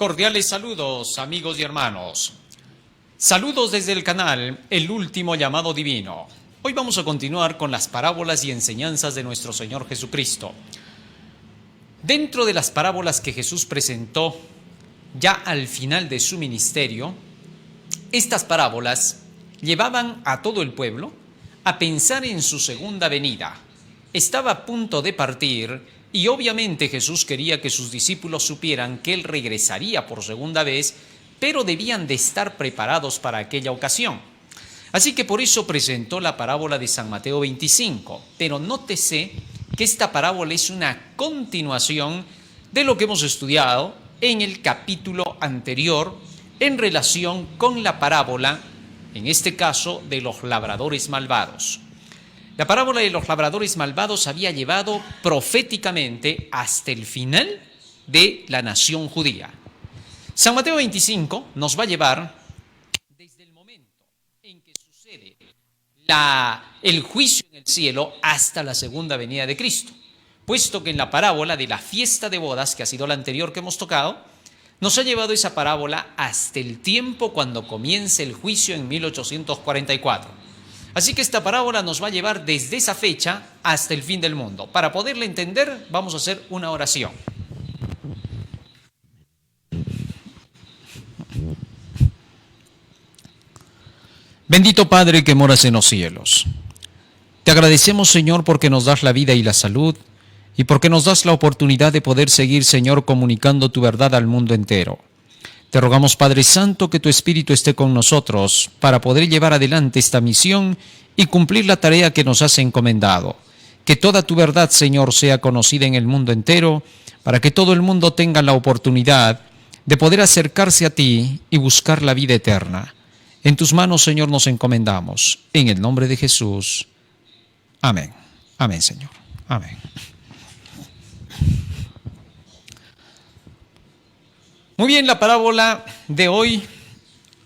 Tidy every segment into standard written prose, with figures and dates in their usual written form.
Cordiales saludos, amigos y hermanos. Saludos desde el canal El Último Llamado Divino. Hoy vamos a continuar con las parábolas y enseñanzas de nuestro Señor Jesucristo. Dentro de las parábolas que Jesús presentó ya al final de su ministerio, estas parábolas llevaban a todo el pueblo a pensar en su segunda venida. Estaba a punto de partir y obviamente Jesús quería que sus discípulos supieran que Él regresaría por segunda vez, pero debían de estar preparados para aquella ocasión. Así que por eso presentó la parábola de San Mateo 25. Pero nótese que esta parábola es una continuación de lo que hemos estudiado en el capítulo anterior en relación con la parábola, en este caso, de los labradores malvados. La parábola de los labradores malvados había llevado proféticamente hasta el final de la nación judía. San Mateo 25 nos va a llevar desde el momento en que sucede el juicio en el cielo hasta la segunda venida de Cristo, puesto que en la parábola de la fiesta de bodas, que ha sido la anterior que hemos tocado, nos ha llevado esa parábola hasta el tiempo cuando comience el juicio en 1844. Así que esta parábola nos va a llevar desde esa fecha hasta el fin del mundo. Para poderla entender, vamos a hacer una oración. Bendito Padre que moras en los cielos. Te agradecemos, Señor, porque nos das la vida y la salud y porque nos das la oportunidad de poder seguir, Señor, comunicando tu verdad al mundo entero. Te rogamos, Padre Santo, que tu Espíritu esté con nosotros para poder llevar adelante esta misión y cumplir la tarea que nos has encomendado. Que toda tu verdad, Señor, sea conocida en el mundo entero, para que todo el mundo tenga la oportunidad de poder acercarse a ti y buscar la vida eterna. En tus manos, Señor, nos encomendamos. En el nombre de Jesús. Amén. Amén, Señor. Amén. Muy bien, la parábola de hoy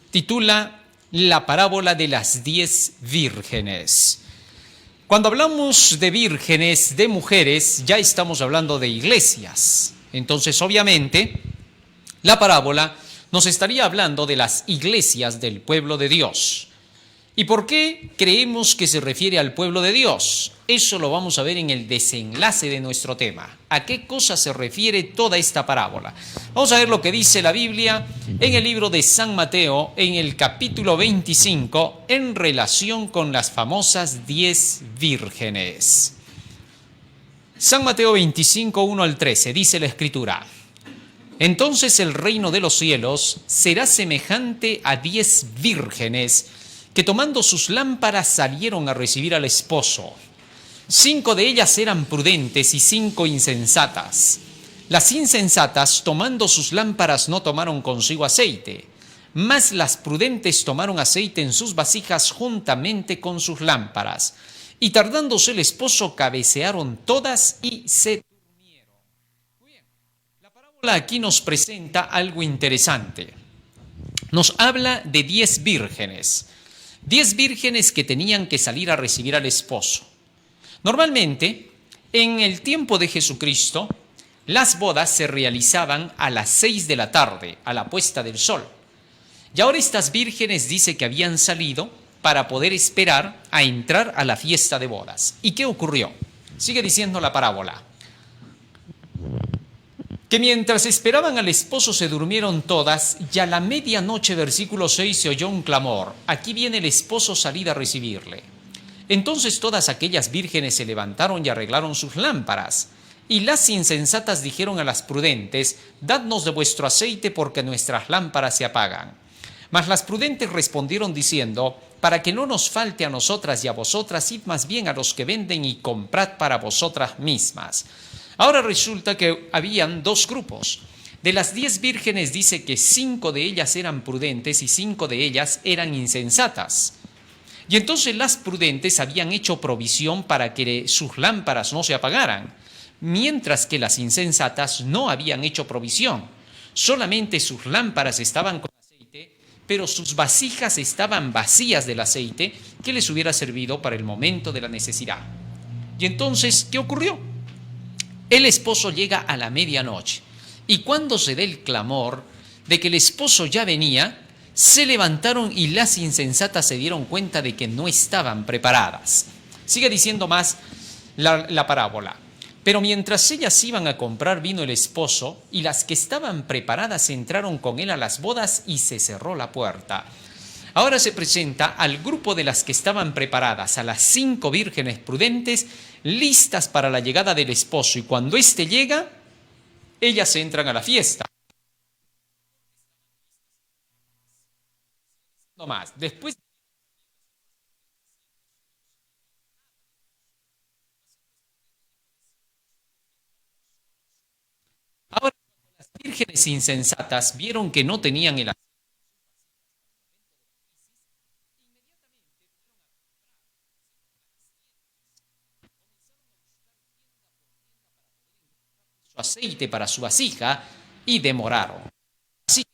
titula la parábola de las 10 vírgenes. Cuando hablamos de vírgenes, de mujeres, ya estamos hablando de iglesias. Entonces, obviamente, la parábola nos estaría hablando de las iglesias del pueblo de Dios. ¿Y por qué creemos que se refiere al pueblo de Dios? Eso lo vamos a ver en el desenlace de nuestro tema. ¿A qué cosa se refiere toda esta parábola? Vamos a ver lo que dice la Biblia en el libro de San Mateo, en el capítulo 25, en relación con las famosas 10 vírgenes. San Mateo 25, 1 al 13, dice la Escritura: Entonces el reino de los cielos será semejante a 10 vírgenes que tomando sus lámparas salieron a recibir al esposo. 5 de ellas eran prudentes y 5 insensatas. Las insensatas, tomando sus lámparas, no tomaron consigo aceite, mas las prudentes tomaron aceite en sus vasijas juntamente con sus lámparas. Y tardándose el esposo, cabecearon todas y se durmieron. Muy bien, la parábola aquí nos presenta algo interesante. Nos habla de 10 vírgenes. 10 vírgenes que tenían que salir a recibir al esposo. Normalmente, en el tiempo de Jesucristo, las bodas se realizaban a las 6 de la tarde, a la puesta del sol. Y ahora estas vírgenes dice que habían salido para poder esperar a entrar a la fiesta de bodas. ¿Y qué ocurrió? Sigue diciendo la parábola: que mientras esperaban al esposo se durmieron todas, y a la medianoche, versículo 6, se oyó un clamor: aquí viene el esposo, salid a recibirle. Entonces todas aquellas vírgenes se levantaron y arreglaron sus lámparas. Y las insensatas dijeron a las prudentes: dadnos de vuestro aceite, porque nuestras lámparas se apagan. Mas las prudentes respondieron diciendo: para que no nos falte a nosotras y a vosotras, id más bien a los que venden y comprad para vosotras mismas. Ahora resulta que habían dos grupos. De las 10 vírgenes dice que 5 de ellas eran prudentes y 5 de ellas eran insensatas. Y entonces las prudentes habían hecho provisión para que sus lámparas no se apagaran, mientras que las insensatas no habían hecho provisión. Solamente sus lámparas estaban con aceite, pero sus vasijas estaban vacías del aceite que les hubiera servido para el momento de la necesidad. Y entonces, ¿qué ocurrió? El esposo llega a la medianoche y cuando se dé el clamor, de que el esposo ya venía, se levantaron y las insensatas se dieron cuenta de que no estaban preparadas. Sigue diciendo más la parábola. Pero mientras ellas iban a comprar vino el esposo, y las que estaban preparadas entraron con él a las bodas y se cerró la puerta. Ahora se presenta al grupo de las que estaban preparadas, a las 5 vírgenes prudentes, listas para la llegada del esposo, y cuando éste llega, ellas entran a la fiesta. No más. Después, ahora las vírgenes insensatas vieron que no tenían el aceite para su vasija y demoraron. Así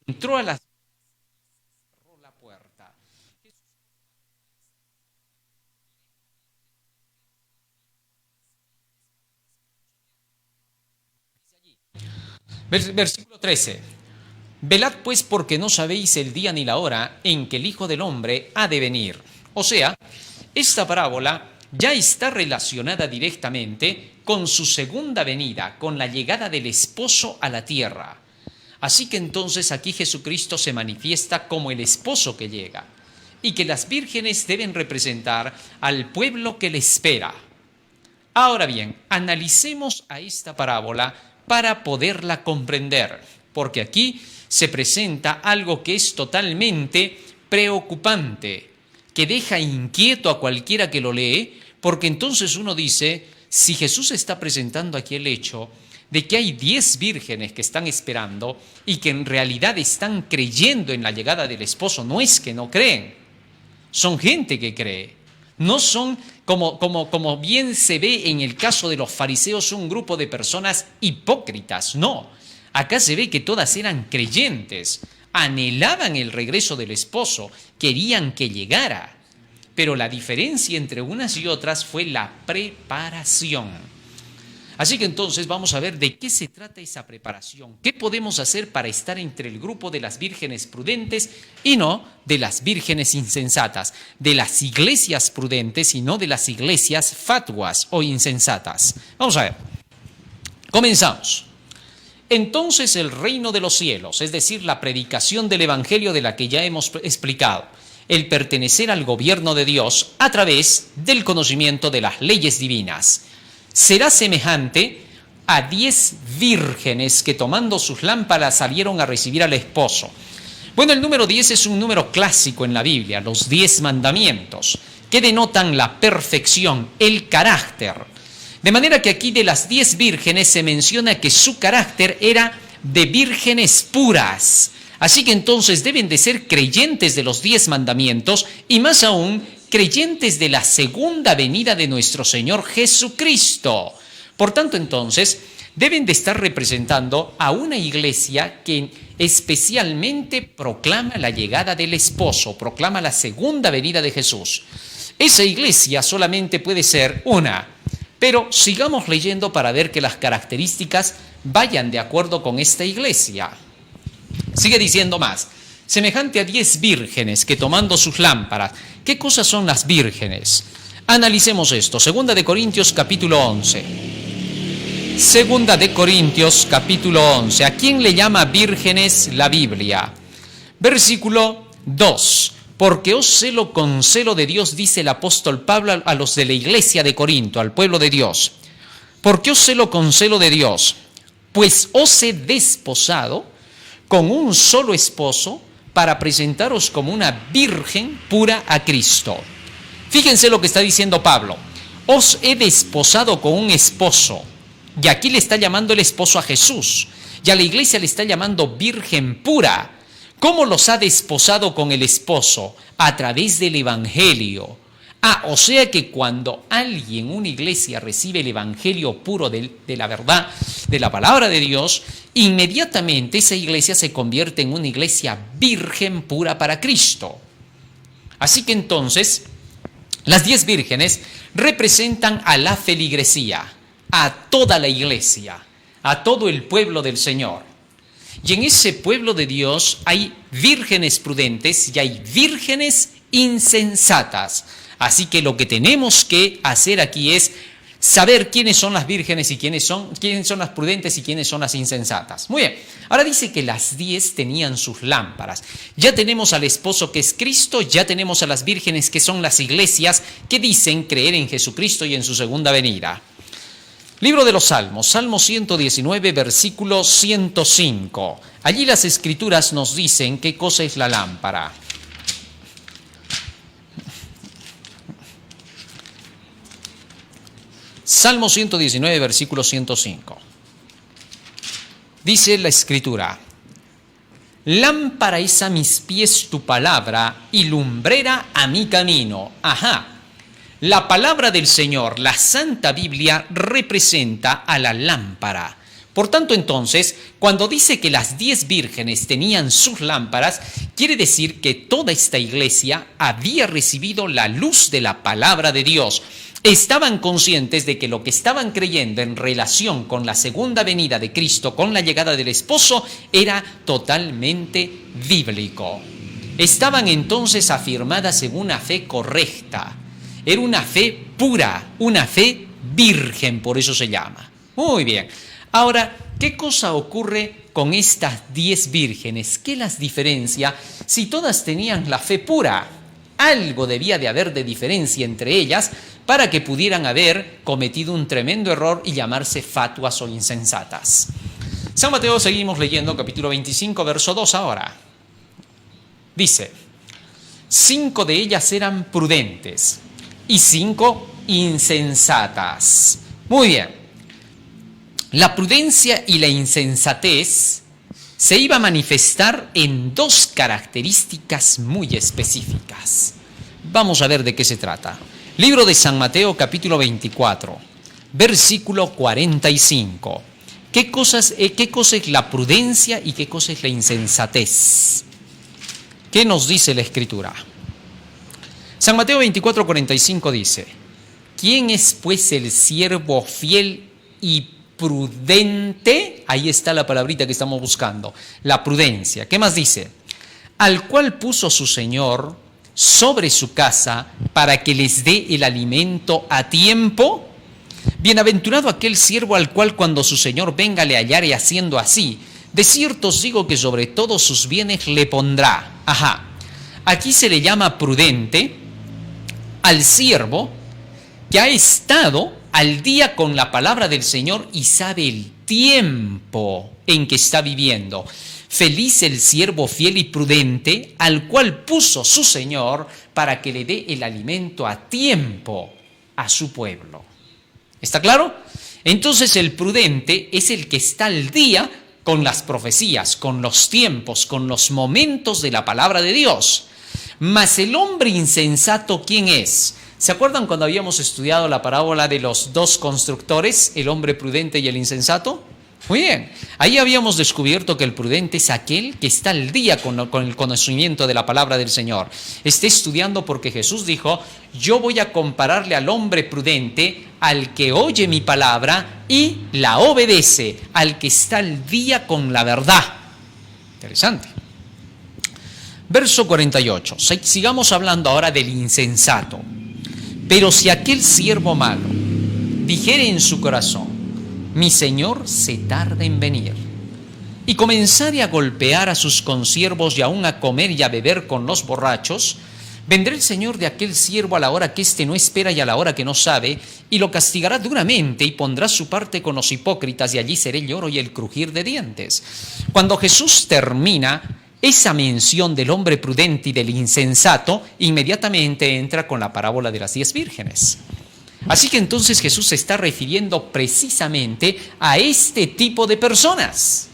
entró a la cerró la puerta. Versículo 13. Velad pues porque no sabéis el día ni la hora en que el Hijo del Hombre ha de venir. O sea, esta parábola ya está relacionada directamente con su segunda venida, con la llegada del esposo a la tierra. Así que entonces aquí Jesucristo se manifiesta como el esposo que llega y que las vírgenes deben representar al pueblo que le espera. Ahora bien, analicemos a esta parábola para poderla comprender, porque aquí se presenta algo que es totalmente preocupante, que deja inquieto a cualquiera que lo lee, porque entonces uno dice, si Jesús está presentando aquí el hecho de que hay 10 vírgenes que están esperando y que en realidad están creyendo en la llegada del esposo, no es que no creen, son gente que cree. No son, como bien se ve en el caso de los fariseos, un grupo de personas hipócritas. No, acá se ve que todas eran creyentes, anhelaban el regreso del esposo, querían que llegara. Pero la diferencia entre unas y otras fue la preparación. Así que entonces vamos a ver de qué se trata esa preparación. ¿Qué podemos hacer para estar entre el grupo de las vírgenes prudentes y no de las vírgenes insensatas? De las iglesias prudentes y no de las iglesias fatuas o insensatas. Vamos a ver. Comenzamos. Entonces el reino de los cielos, es decir, la predicación del evangelio de la que ya hemos explicado, el pertenecer al gobierno de Dios a través del conocimiento de las leyes divinas, será semejante a 10 vírgenes que tomando sus lámparas salieron a recibir al esposo. Bueno, el número 10 es un número clásico en la Biblia, los 10 mandamientos, que denotan la perfección, el carácter. De manera que aquí de las 10 vírgenes se menciona que su carácter era de vírgenes puras. Así que entonces deben de ser creyentes de los 10 mandamientos y más aún creyentes de la segunda venida de nuestro Señor Jesucristo. Por tanto, entonces, deben de estar representando a una iglesia que especialmente proclama la llegada del esposo, proclama la segunda venida de Jesús. Esa iglesia solamente puede ser una, pero sigamos leyendo para ver que las características vayan de acuerdo con esta iglesia. Sigue diciendo más. Semejante a 10 vírgenes que tomando sus lámparas. ¿Qué cosas son las vírgenes? Analicemos esto. Segunda de Corintios capítulo 11. Segunda de Corintios capítulo 11. ¿A quién le llama vírgenes la Biblia? Versículo 2. Porque os celo con celo de Dios, dice el apóstol Pablo a los de la iglesia de Corinto, al pueblo de Dios. ¿Por qué os celo con celo de Dios? Pues os he desposado con un solo esposo, para presentaros como una virgen pura a Cristo. Fíjense lo que está diciendo Pablo. Os he desposado con un esposo. Y aquí le está llamando el esposo a Jesús. Y a la iglesia le está llamando virgen pura. ¿Cómo los ha desposado con el esposo? A través del evangelio. O sea que cuando alguien, una iglesia, recibe el evangelio puro de la verdad, de la palabra de Dios, inmediatamente esa iglesia se convierte en una iglesia virgen pura para Cristo. Así que entonces, las 10 vírgenes representan a la feligresía, a toda la iglesia, a todo el pueblo del Señor. Y en ese pueblo de Dios hay vírgenes prudentes y hay vírgenes insensatas. Así que lo que tenemos que hacer aquí es saber quiénes son las vírgenes y quiénes son las prudentes y quiénes son las insensatas. Muy bien, ahora dice que las 10 tenían sus lámparas. Ya tenemos al esposo que es Cristo, ya tenemos a las vírgenes que son las iglesias que dicen creer en Jesucristo y en su segunda venida. Libro de los Salmos, Salmo 119, versículo 105. Allí las Escrituras nos dicen qué cosa es la lámpara. Salmo 119, versículo 105. Dice la Escritura: lámpara es a mis pies tu palabra y lumbrera a mi camino. Ajá. La palabra del Señor, la Santa Biblia, representa a la lámpara. Por tanto, entonces, cuando dice que las 10 vírgenes tenían sus lámparas, quiere decir que toda esta iglesia había recibido la luz de la palabra de Dios. Estaban conscientes de que lo que estaban creyendo en relación con la segunda venida de Cristo, con la llegada del esposo, era totalmente bíblico. Estaban entonces afirmadas en una fe correcta. Era una fe pura, una fe virgen, por eso se llama. Muy bien. Ahora, ¿qué cosa ocurre con estas 10 vírgenes? ¿Qué las diferencia? Si todas tenían la fe pura, algo debía de haber de diferencia entre ellas para que pudieran haber cometido un tremendo error y llamarse fatuas o insensatas. San Mateo, seguimos leyendo, capítulo 25, verso 2 ahora. Dice: 5 de ellas eran prudentes y 5 insensatas. Muy bien. La prudencia y la insensatez se iba a manifestar en 2 características muy específicas. Vamos a ver de qué se trata. Libro de San Mateo, capítulo 24, versículo 45. ¿Qué cosa es la prudencia y qué cosa es la insensatez? ¿Qué nos dice la Escritura? San Mateo 24, 45 dice: ¿quién es pues el siervo fiel y prudente? Ahí está la palabrita que estamos buscando, la prudencia. ¿Qué más dice? Al cual puso su Señor sobre su casa para que les dé el alimento a tiempo. Bienaventurado aquel siervo al cual cuando su Señor venga le hallare haciendo así. De cierto os digo que sobre todos sus bienes le pondrá. Ajá. Aquí se le llama prudente al siervo que ha estado al día con la palabra del Señor y sabe el tiempo en que está viviendo. Feliz el siervo fiel y prudente, al cual puso su Señor para que le dé el alimento a tiempo a su pueblo. ¿Está claro? Entonces el prudente es el que está al día con las profecías, con los tiempos, con los momentos de la palabra de Dios. Mas el hombre insensato, ¿quién es? ¿Se acuerdan cuando habíamos estudiado la parábola de los 2 constructores, el hombre prudente y el insensato? Muy bien, ahí habíamos descubierto que el prudente es aquel que está al día con el conocimiento de la palabra del Señor. Está estudiando porque Jesús dijo: yo voy a compararle al hombre prudente al que oye mi palabra y la obedece, al que está al día con la verdad. Interesante. Verso 48, sigamos hablando ahora del insensato. Pero si aquel siervo malo dijere en su corazón: mi Señor se tarda en venir, y comenzare a golpear a sus consiervos y aún a comer y a beber con los borrachos, vendrá el Señor de aquel siervo a la hora que éste no espera y a la hora que no sabe, y lo castigará duramente y pondrá su parte con los hipócritas, y allí será el lloro y el crujir de dientes. Cuando Jesús termina esa mención del hombre prudente y del insensato, inmediatamente entra con la parábola de las 10 vírgenes. Así que entonces Jesús se está refiriendo precisamente a este tipo de personas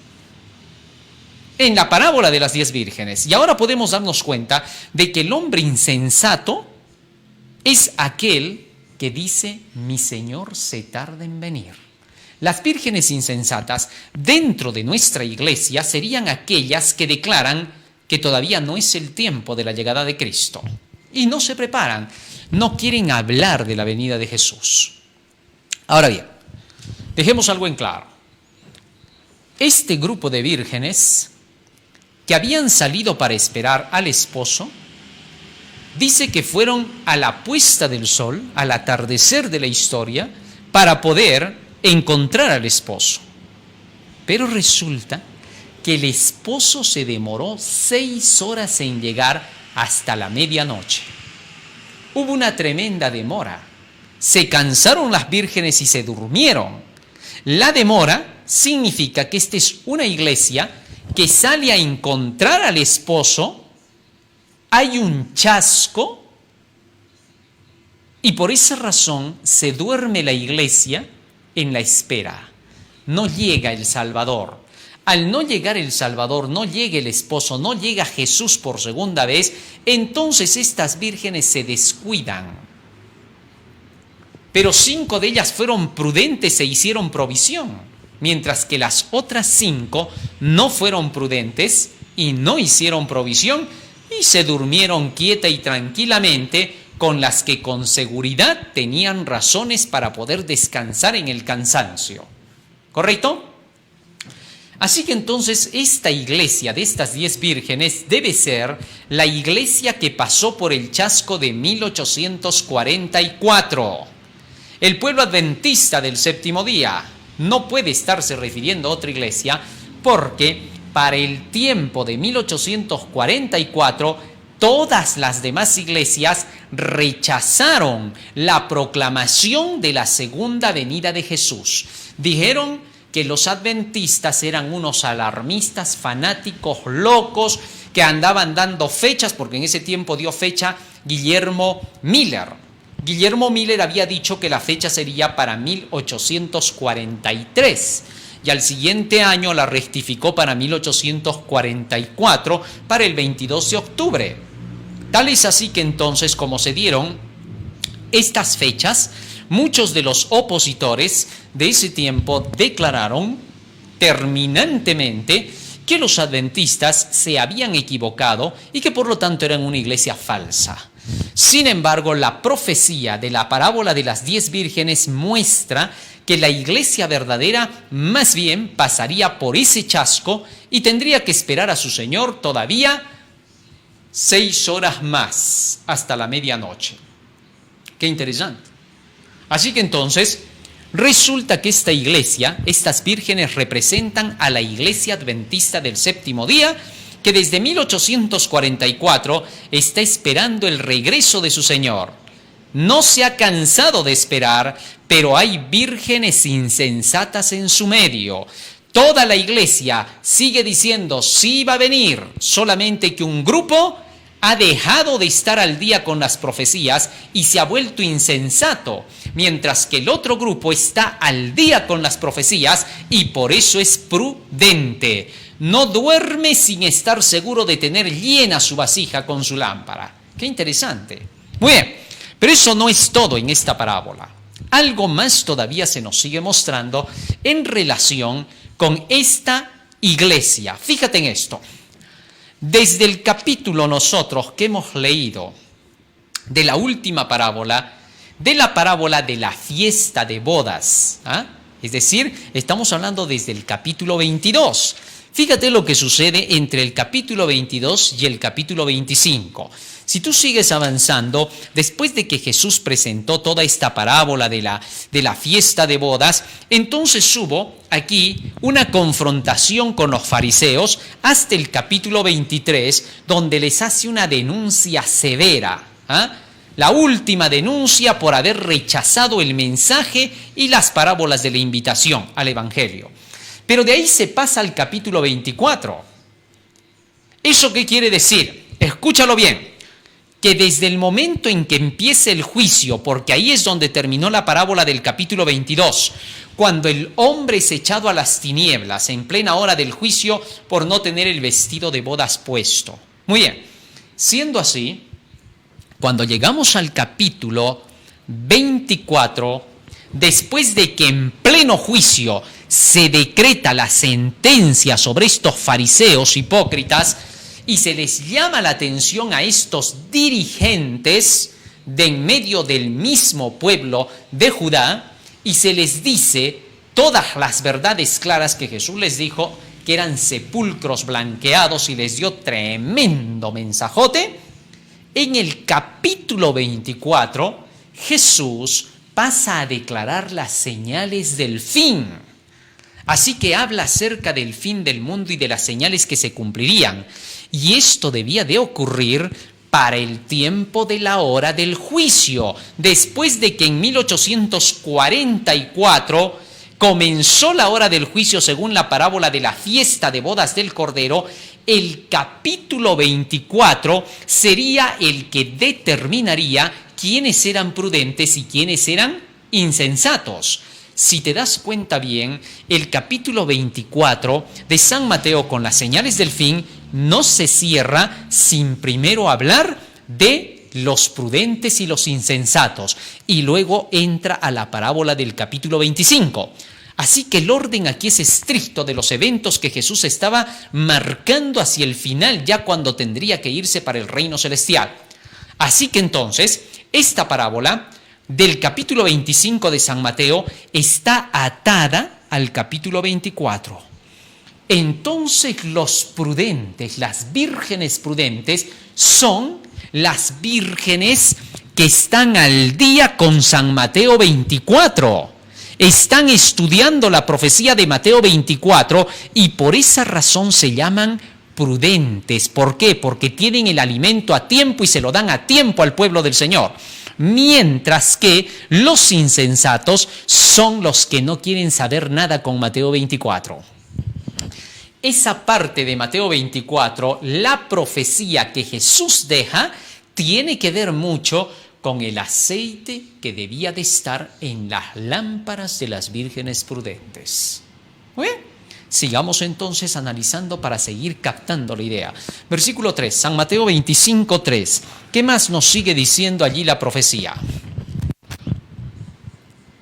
en la parábola de las 10 vírgenes. Y ahora podemos darnos cuenta de que el hombre insensato es aquel que dice: mi Señor se tarda en venir. Las vírgenes insensatas dentro de nuestra iglesia serían aquellas que declaran que todavía no es el tiempo de la llegada de Cristo y no se preparan, no quieren hablar de la venida de Jesús. Ahora bien, dejemos algo en claro. este grupo de vírgenes que habían salido para esperar al esposo, dice que fueron a la puesta del sol, al atardecer de la historia, para poder encontrar al esposo. Pero resulta que el esposo se demoró 6 horas en llegar hasta la medianoche. Hubo una tremenda demora. Se cansaron las vírgenes y se durmieron. La demora significa que esta es una iglesia que sale a encontrar al esposo, hay un chasco y por esa razón se duerme la iglesia en la espera. No llega el Salvador. Al no llegar el Salvador, no llega el esposo, no llega Jesús por segunda vez, entonces estas vírgenes se descuidan. Pero 5 de ellas fueron prudentes e hicieron provisión, mientras que las otras 5 no fueron prudentes y no hicieron provisión y se durmieron quieta y tranquilamente, con las que con seguridad tenían razones para poder descansar en el cansancio. ¿Correcto? Así que entonces esta iglesia de estas 10 vírgenes debe ser la iglesia que pasó por el chasco de 1844. El pueblo adventista del séptimo día no puede estarse refiriendo a otra iglesia porque para el tiempo de 1844 todas las demás iglesias rechazaron la proclamación de la segunda venida de Jesús. Dijeron que los adventistas eran unos alarmistas, fanáticos, locos, que andaban dando fechas, porque en ese tiempo dio fecha Guillermo Miller. Guillermo Miller había dicho que la fecha sería para 1843 y al siguiente año la rectificó para 1844, para el 22 de octubre. Tal es así que entonces, como se dieron estas fechas, muchos de los opositores de ese tiempo declararon terminantemente que los adventistas se habían equivocado y que por lo tanto eran una iglesia falsa. Sin embargo, la profecía de la parábola de las 10 vírgenes muestra que la iglesia verdadera más bien pasaría por ese chasco y tendría que esperar a su Señor todavía 6 horas más hasta la medianoche. Qué interesante. Así que entonces resulta que esta iglesia, estas vírgenes representan a la iglesia adventista del séptimo día, que desde 1844 está esperando el regreso de su Señor. No se ha cansado de esperar, pero hay vírgenes insensatas en su medio. Toda la iglesia sigue diciendo sí va a venir, solamente que un grupo ha dejado de estar al día con las profecías y se ha vuelto insensato, mientras que el otro grupo está al día con las profecías y por eso es prudente. No duerme sin estar seguro de tener llena su vasija con su lámpara. Qué interesante. Muy bien, pero eso no es todo en esta parábola. Algo más todavía se nos sigue mostrando en relación con esta iglesia. Fíjate en esto. Desde el capítulo nosotros que hemos leído de la última parábola, de la parábola de la fiesta de bodas, es decir, estamos hablando desde el capítulo 22. Fíjate lo que sucede entre el capítulo 22 y el capítulo 25. Si tú sigues avanzando, después de que Jesús presentó toda esta parábola de la fiesta de bodas, entonces hubo aquí una confrontación con los fariseos hasta el capítulo 23, donde les hace una denuncia severa, la última denuncia por haber rechazado el mensaje y las parábolas de la invitación al Evangelio. Pero de ahí se pasa al capítulo 24. ¿Eso qué quiere decir? Escúchalo bien. Que desde el momento en que empiece el juicio, porque ahí es donde terminó la parábola del capítulo 22, cuando el hombre es echado a las tinieblas en plena hora del juicio por no tener el vestido de bodas puesto. Muy bien, siendo así, cuando llegamos al capítulo 24, después de que en pleno juicio se decreta la sentencia sobre estos fariseos hipócritas, y se les llama la atención a estos dirigentes de en medio del mismo pueblo de Judá y se les dice todas las verdades claras que Jesús les dijo, que eran sepulcros blanqueados, y les dio tremendo mensajote. En el capítulo 24, Jesús pasa a declarar las señales del fin. Así que habla acerca del fin del mundo y de las señales que se cumplirían. Y esto debía de ocurrir para el tiempo de la hora del juicio, después de que en 1844 comenzó la hora del juicio según la parábola de la fiesta de bodas del Cordero. El capítulo 24 sería el que determinaría quiénes eran prudentes y quiénes eran insensatos. Si te das cuenta bien, el capítulo 24 de San Mateo con las señales del fin no se cierra sin primero hablar de los prudentes y los insensatos, y luego entra a la parábola del capítulo 25. Así que el orden aquí es estricto de los eventos que Jesús estaba marcando hacia el final, ya cuando tendría que irse para el reino celestial. Así que entonces, esta parábola del capítulo 25 de San Mateo está atada al capítulo 24. Entonces los prudentes, las vírgenes prudentes, son las vírgenes que están al día con San Mateo 24. Están estudiando la profecía de Mateo 24 y por esa razón se llaman prudentes. ¿Por qué? Porque tienen el alimento a tiempo y se lo dan a tiempo al pueblo del Señor. Mientras que los insensatos son los que no quieren saber nada con Mateo 24. Esa parte de Mateo 24, la profecía que Jesús deja, tiene que ver mucho con el aceite que debía de estar en las lámparas de las vírgenes prudentes. ¿Muy bien? Sigamos entonces analizando para seguir captando la idea. Versículo 3, San Mateo 25, 3. ¿Qué más nos sigue diciendo allí la profecía?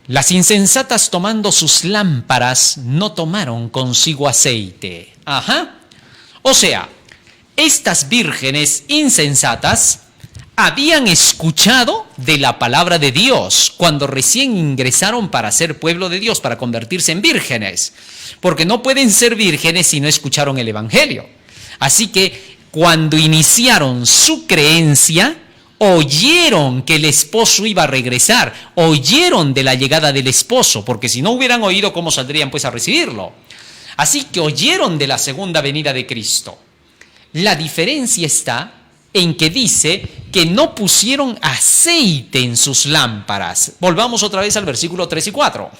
Las insensatas, tomando sus lámparas, no tomaron consigo aceite. O sea, estas vírgenes insensatas habían escuchado de la palabra de Dios cuando recién ingresaron para ser pueblo de Dios, para convertirse en vírgenes, porque no pueden ser vírgenes si no escucharon el evangelio. Así que cuando iniciaron su creencia, oyeron que el esposo iba a regresar, oyeron de la llegada del esposo, porque si no hubieran oído, ¿cómo saldrían pues a recibirlo? Así que oyeron de la segunda venida de Cristo. La diferencia está en que dice que no pusieron aceite en sus lámparas. Volvamos otra vez al versículo 3 y 4.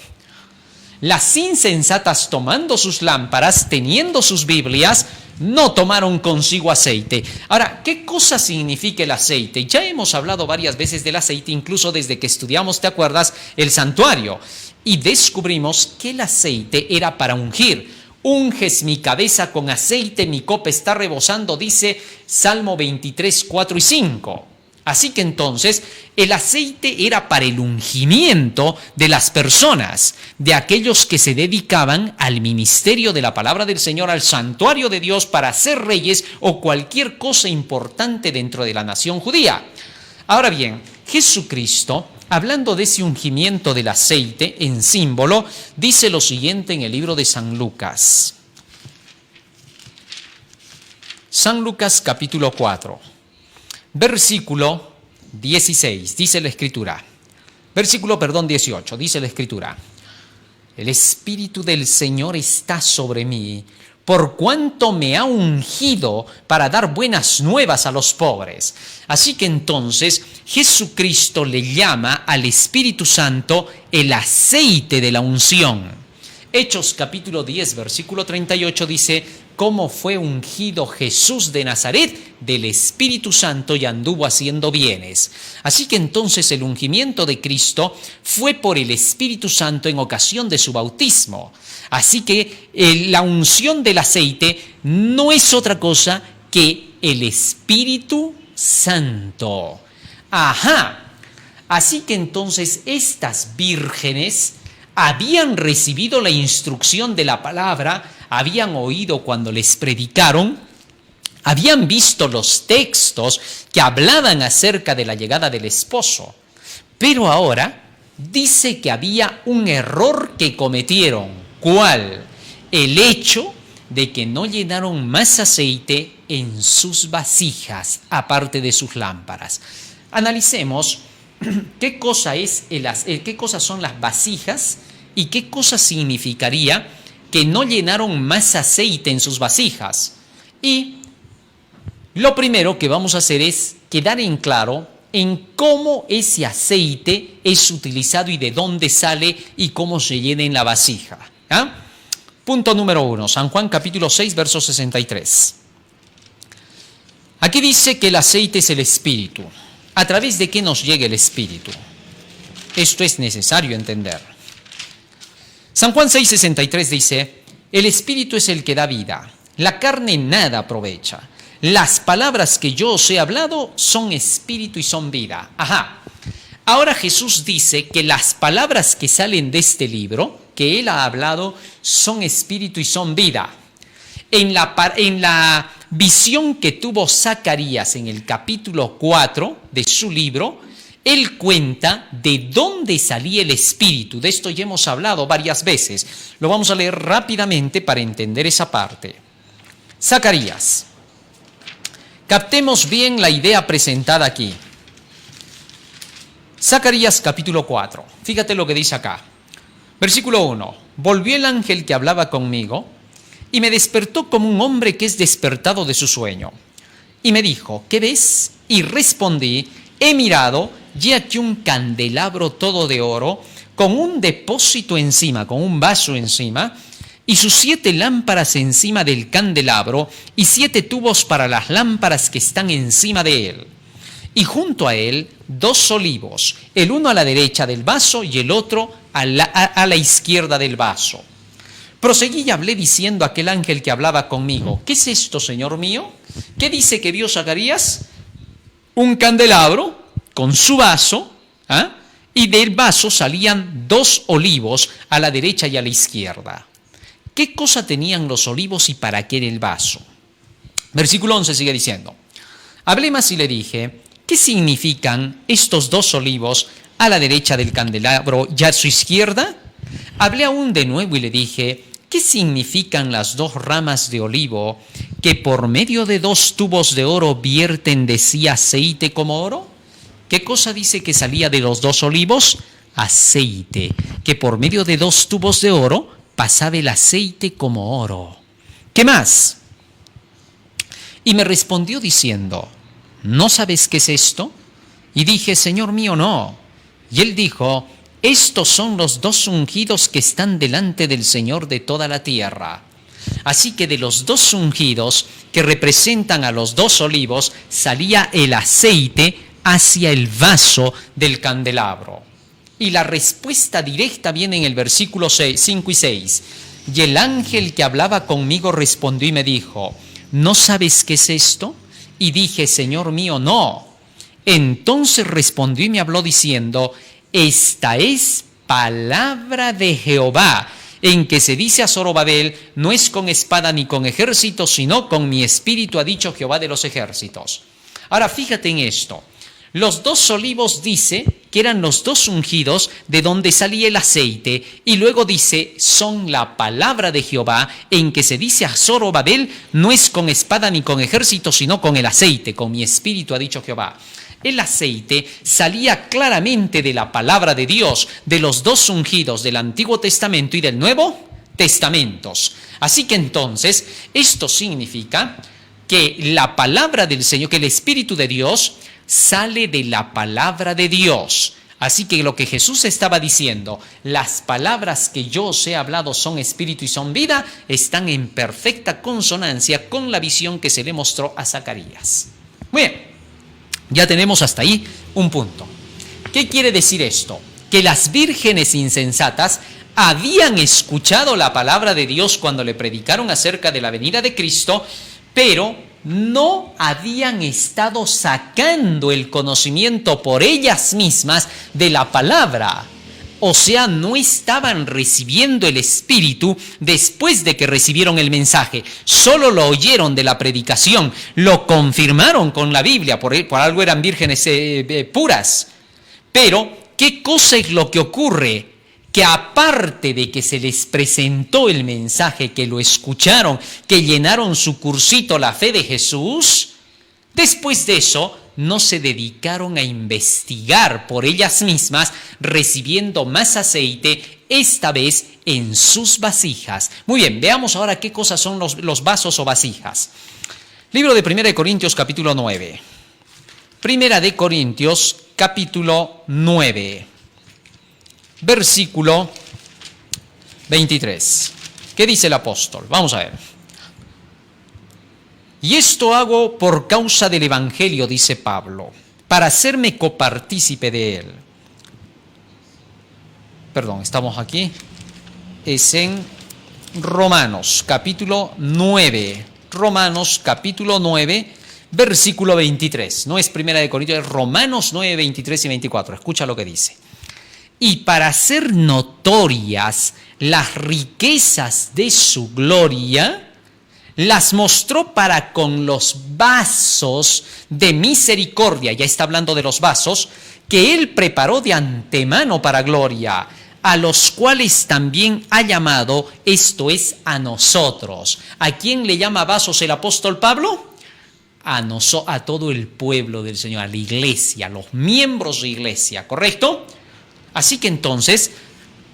Las insensatas, tomando sus lámparas, teniendo sus Biblias, no tomaron consigo aceite. Ahora, ¿qué cosa significa el aceite? Ya hemos hablado varias veces del aceite, incluso desde que estudiamos, ¿te acuerdas?, el santuario. Y descubrimos que el aceite era para ungir. Unges mi cabeza con aceite, mi copa está rebosando, dice Salmo 23, 4 y 5. Así que entonces el aceite era para el ungimiento de las personas, de aquellos que se dedicaban al ministerio de la palabra del Señor, al santuario de Dios para ser reyes o cualquier cosa importante dentro de la nación judía. Ahora bien, Jesucristo, hablando de ese ungimiento del aceite en símbolo, dice lo siguiente en el libro de San Lucas. San Lucas capítulo 4, versículo 16, dice la Escritura. 18, dice la Escritura. El Espíritu del Señor está sobre mí, por cuanto me ha ungido para dar buenas nuevas a los pobres. Así que entonces Jesucristo le llama al Espíritu Santo el aceite de la unción. Hechos capítulo 10, versículo 38 dice: cómo fue ungido Jesús de Nazaret del Espíritu Santo y anduvo haciendo bienes. Así que entonces el ungimiento de Cristo fue por el Espíritu Santo en ocasión de su bautismo. Así que la unción del aceite no es otra cosa que el Espíritu Santo. Así que entonces estas vírgenes habían recibido la instrucción de la palabra, habían oído cuando les predicaron, habían visto los textos que hablaban acerca de la llegada del esposo. Pero ahora dice que había un error que cometieron. ¿Cuál? El hecho de que no llenaron más aceite en sus vasijas, aparte de sus lámparas. Analicemos qué cosas son las vasijas y qué cosa significaría que no llenaron más aceite en sus vasijas. Y lo primero que vamos a hacer es quedar en claro en cómo ese aceite es utilizado y de dónde sale y cómo se llena en la vasija. ¿Ah? Punto número 1, San Juan capítulo 6, verso 63. Aquí dice que el aceite es el Espíritu. ¿A través de qué nos llega el Espíritu? Esto es necesario entender. San Juan 6, 63 dice, el Espíritu es el que da vida, la carne nada aprovecha. Las palabras que yo os he hablado son espíritu y son vida. Ajá. Ahora Jesús dice que las palabras que salen de este libro, que Él ha hablado, son espíritu y son vida. En la visión que tuvo Zacarías en el capítulo 4 de su libro, él cuenta de dónde salía el espíritu. De esto ya hemos hablado varias veces. Lo vamos a leer rápidamente para entender esa parte. Zacarías. Captemos bien la idea presentada aquí. Zacarías capítulo 4. Fíjate lo que dice acá. Versículo 1. Volvió el ángel que hablaba conmigo y me despertó como un hombre que es despertado de su sueño. Y me dijo, ¿qué ves? Y respondí, he mirado, y aquí un candelabro todo de oro, con un depósito encima, con un vaso encima, y sus 7 lámparas encima del candelabro, y 7 tubos para las lámparas que están encima de él. Y junto a él 2 olivos, el uno a la derecha del vaso y el otro a la izquierda del vaso. Proseguí y hablé diciendo a aquel ángel que hablaba conmigo, ¿qué es esto, Señor mío? ¿Qué dice que vio Zacarías? Un candelabro con su vaso, y del vaso salían 2 olivos a la derecha y a la izquierda. ¿Qué cosa tenían los olivos y para qué era el vaso? Versículo 11 sigue diciendo, hablé más y le dije, ¿qué significan estos 2 olivos a la derecha del candelabro y a su izquierda? Hablé aún de nuevo y le dije, ¿qué significan las 2 ramas de olivo que por medio de 2 tubos de oro vierten de sí aceite como oro? ¿Qué cosa dice que salía de los 2 olivos? Aceite, que por medio de 2 tubos de oro pasaba el aceite como oro. ¿Qué más? Y me respondió diciendo, ¿no sabes qué es esto? Y dije, Señor mío, no. Y él dijo, estos son los 2 ungidos que están delante del Señor de toda la tierra. Así que de los 2 ungidos que representan a los 2 olivos salía el aceite hacia el vaso del candelabro. Y la respuesta directa viene en el versículo 5 y 6. Y el ángel que hablaba conmigo respondió y me dijo, ¿no sabes qué es esto? Y dije, Señor mío, no. Entonces respondió y me habló diciendo, esta es palabra de Jehová, en que se dice a Zorobabel, no es con espada ni con ejército, sino con mi espíritu, ha dicho Jehová de los ejércitos. Ahora fíjate en esto. Los 2 olivos dice que eran los 2 ungidos de donde salía el aceite, y luego dice, son la palabra de Jehová, en que se dice a Zorobabel, no es con espada ni con ejército, sino con el aceite, con mi espíritu, ha dicho Jehová. El aceite salía claramente de la palabra de Dios, de los 2 ungidos del Antiguo Testamento y del Nuevo Testamento. Así que entonces, esto significa que la palabra del Señor, que el Espíritu de Dios sale de la palabra de Dios. Así que lo que Jesús estaba diciendo, las palabras que yo os he hablado son espíritu y son vida, están en perfecta consonancia con la visión que se le mostró a Zacarías. Muy bien, ya tenemos hasta ahí un punto. ¿Qué quiere decir esto? Que las vírgenes insensatas habían escuchado la palabra de Dios cuando le predicaron acerca de la venida de Cristo, pero no habían estado sacando el conocimiento por ellas mismas de la palabra. O sea, no estaban recibiendo el Espíritu después de que recibieron el mensaje. Solo lo oyeron de la predicación, lo confirmaron con la Biblia, por algo eran vírgenes puras. Pero ¿qué cosa es lo que ocurre? Que aparte de que se les presentó el mensaje, que lo escucharon, que llenaron su cursito La Fe de Jesús, después de eso no se dedicaron a investigar por ellas mismas, recibiendo más aceite, esta vez en sus vasijas. Muy bien, veamos ahora qué cosas son los vasos o vasijas. Libro de 1 de Corintios capítulo 9. 1 de Corintios capítulo 9. Versículo 23. ¿Qué dice el apóstol? Vamos a ver. Y esto hago por causa del Evangelio, dice Pablo, para hacerme copartícipe de él. Perdón, estamos aquí. Es en Romanos, capítulo 9. Romanos, capítulo 9, versículo 23. No es 1 de Corintios, es Romanos 9, 23 y 24. Escucha lo que dice. Y para hacer notorias las riquezas de su gloria, las mostró para con los vasos de misericordia, ya está hablando de los vasos, que él preparó de antemano para gloria, a los cuales también ha llamado, esto es, a nosotros. ¿A quién le llama vasos el apóstol Pablo? A todo el pueblo del Señor, a la iglesia, a los miembros de iglesia, ¿correcto? Así que entonces,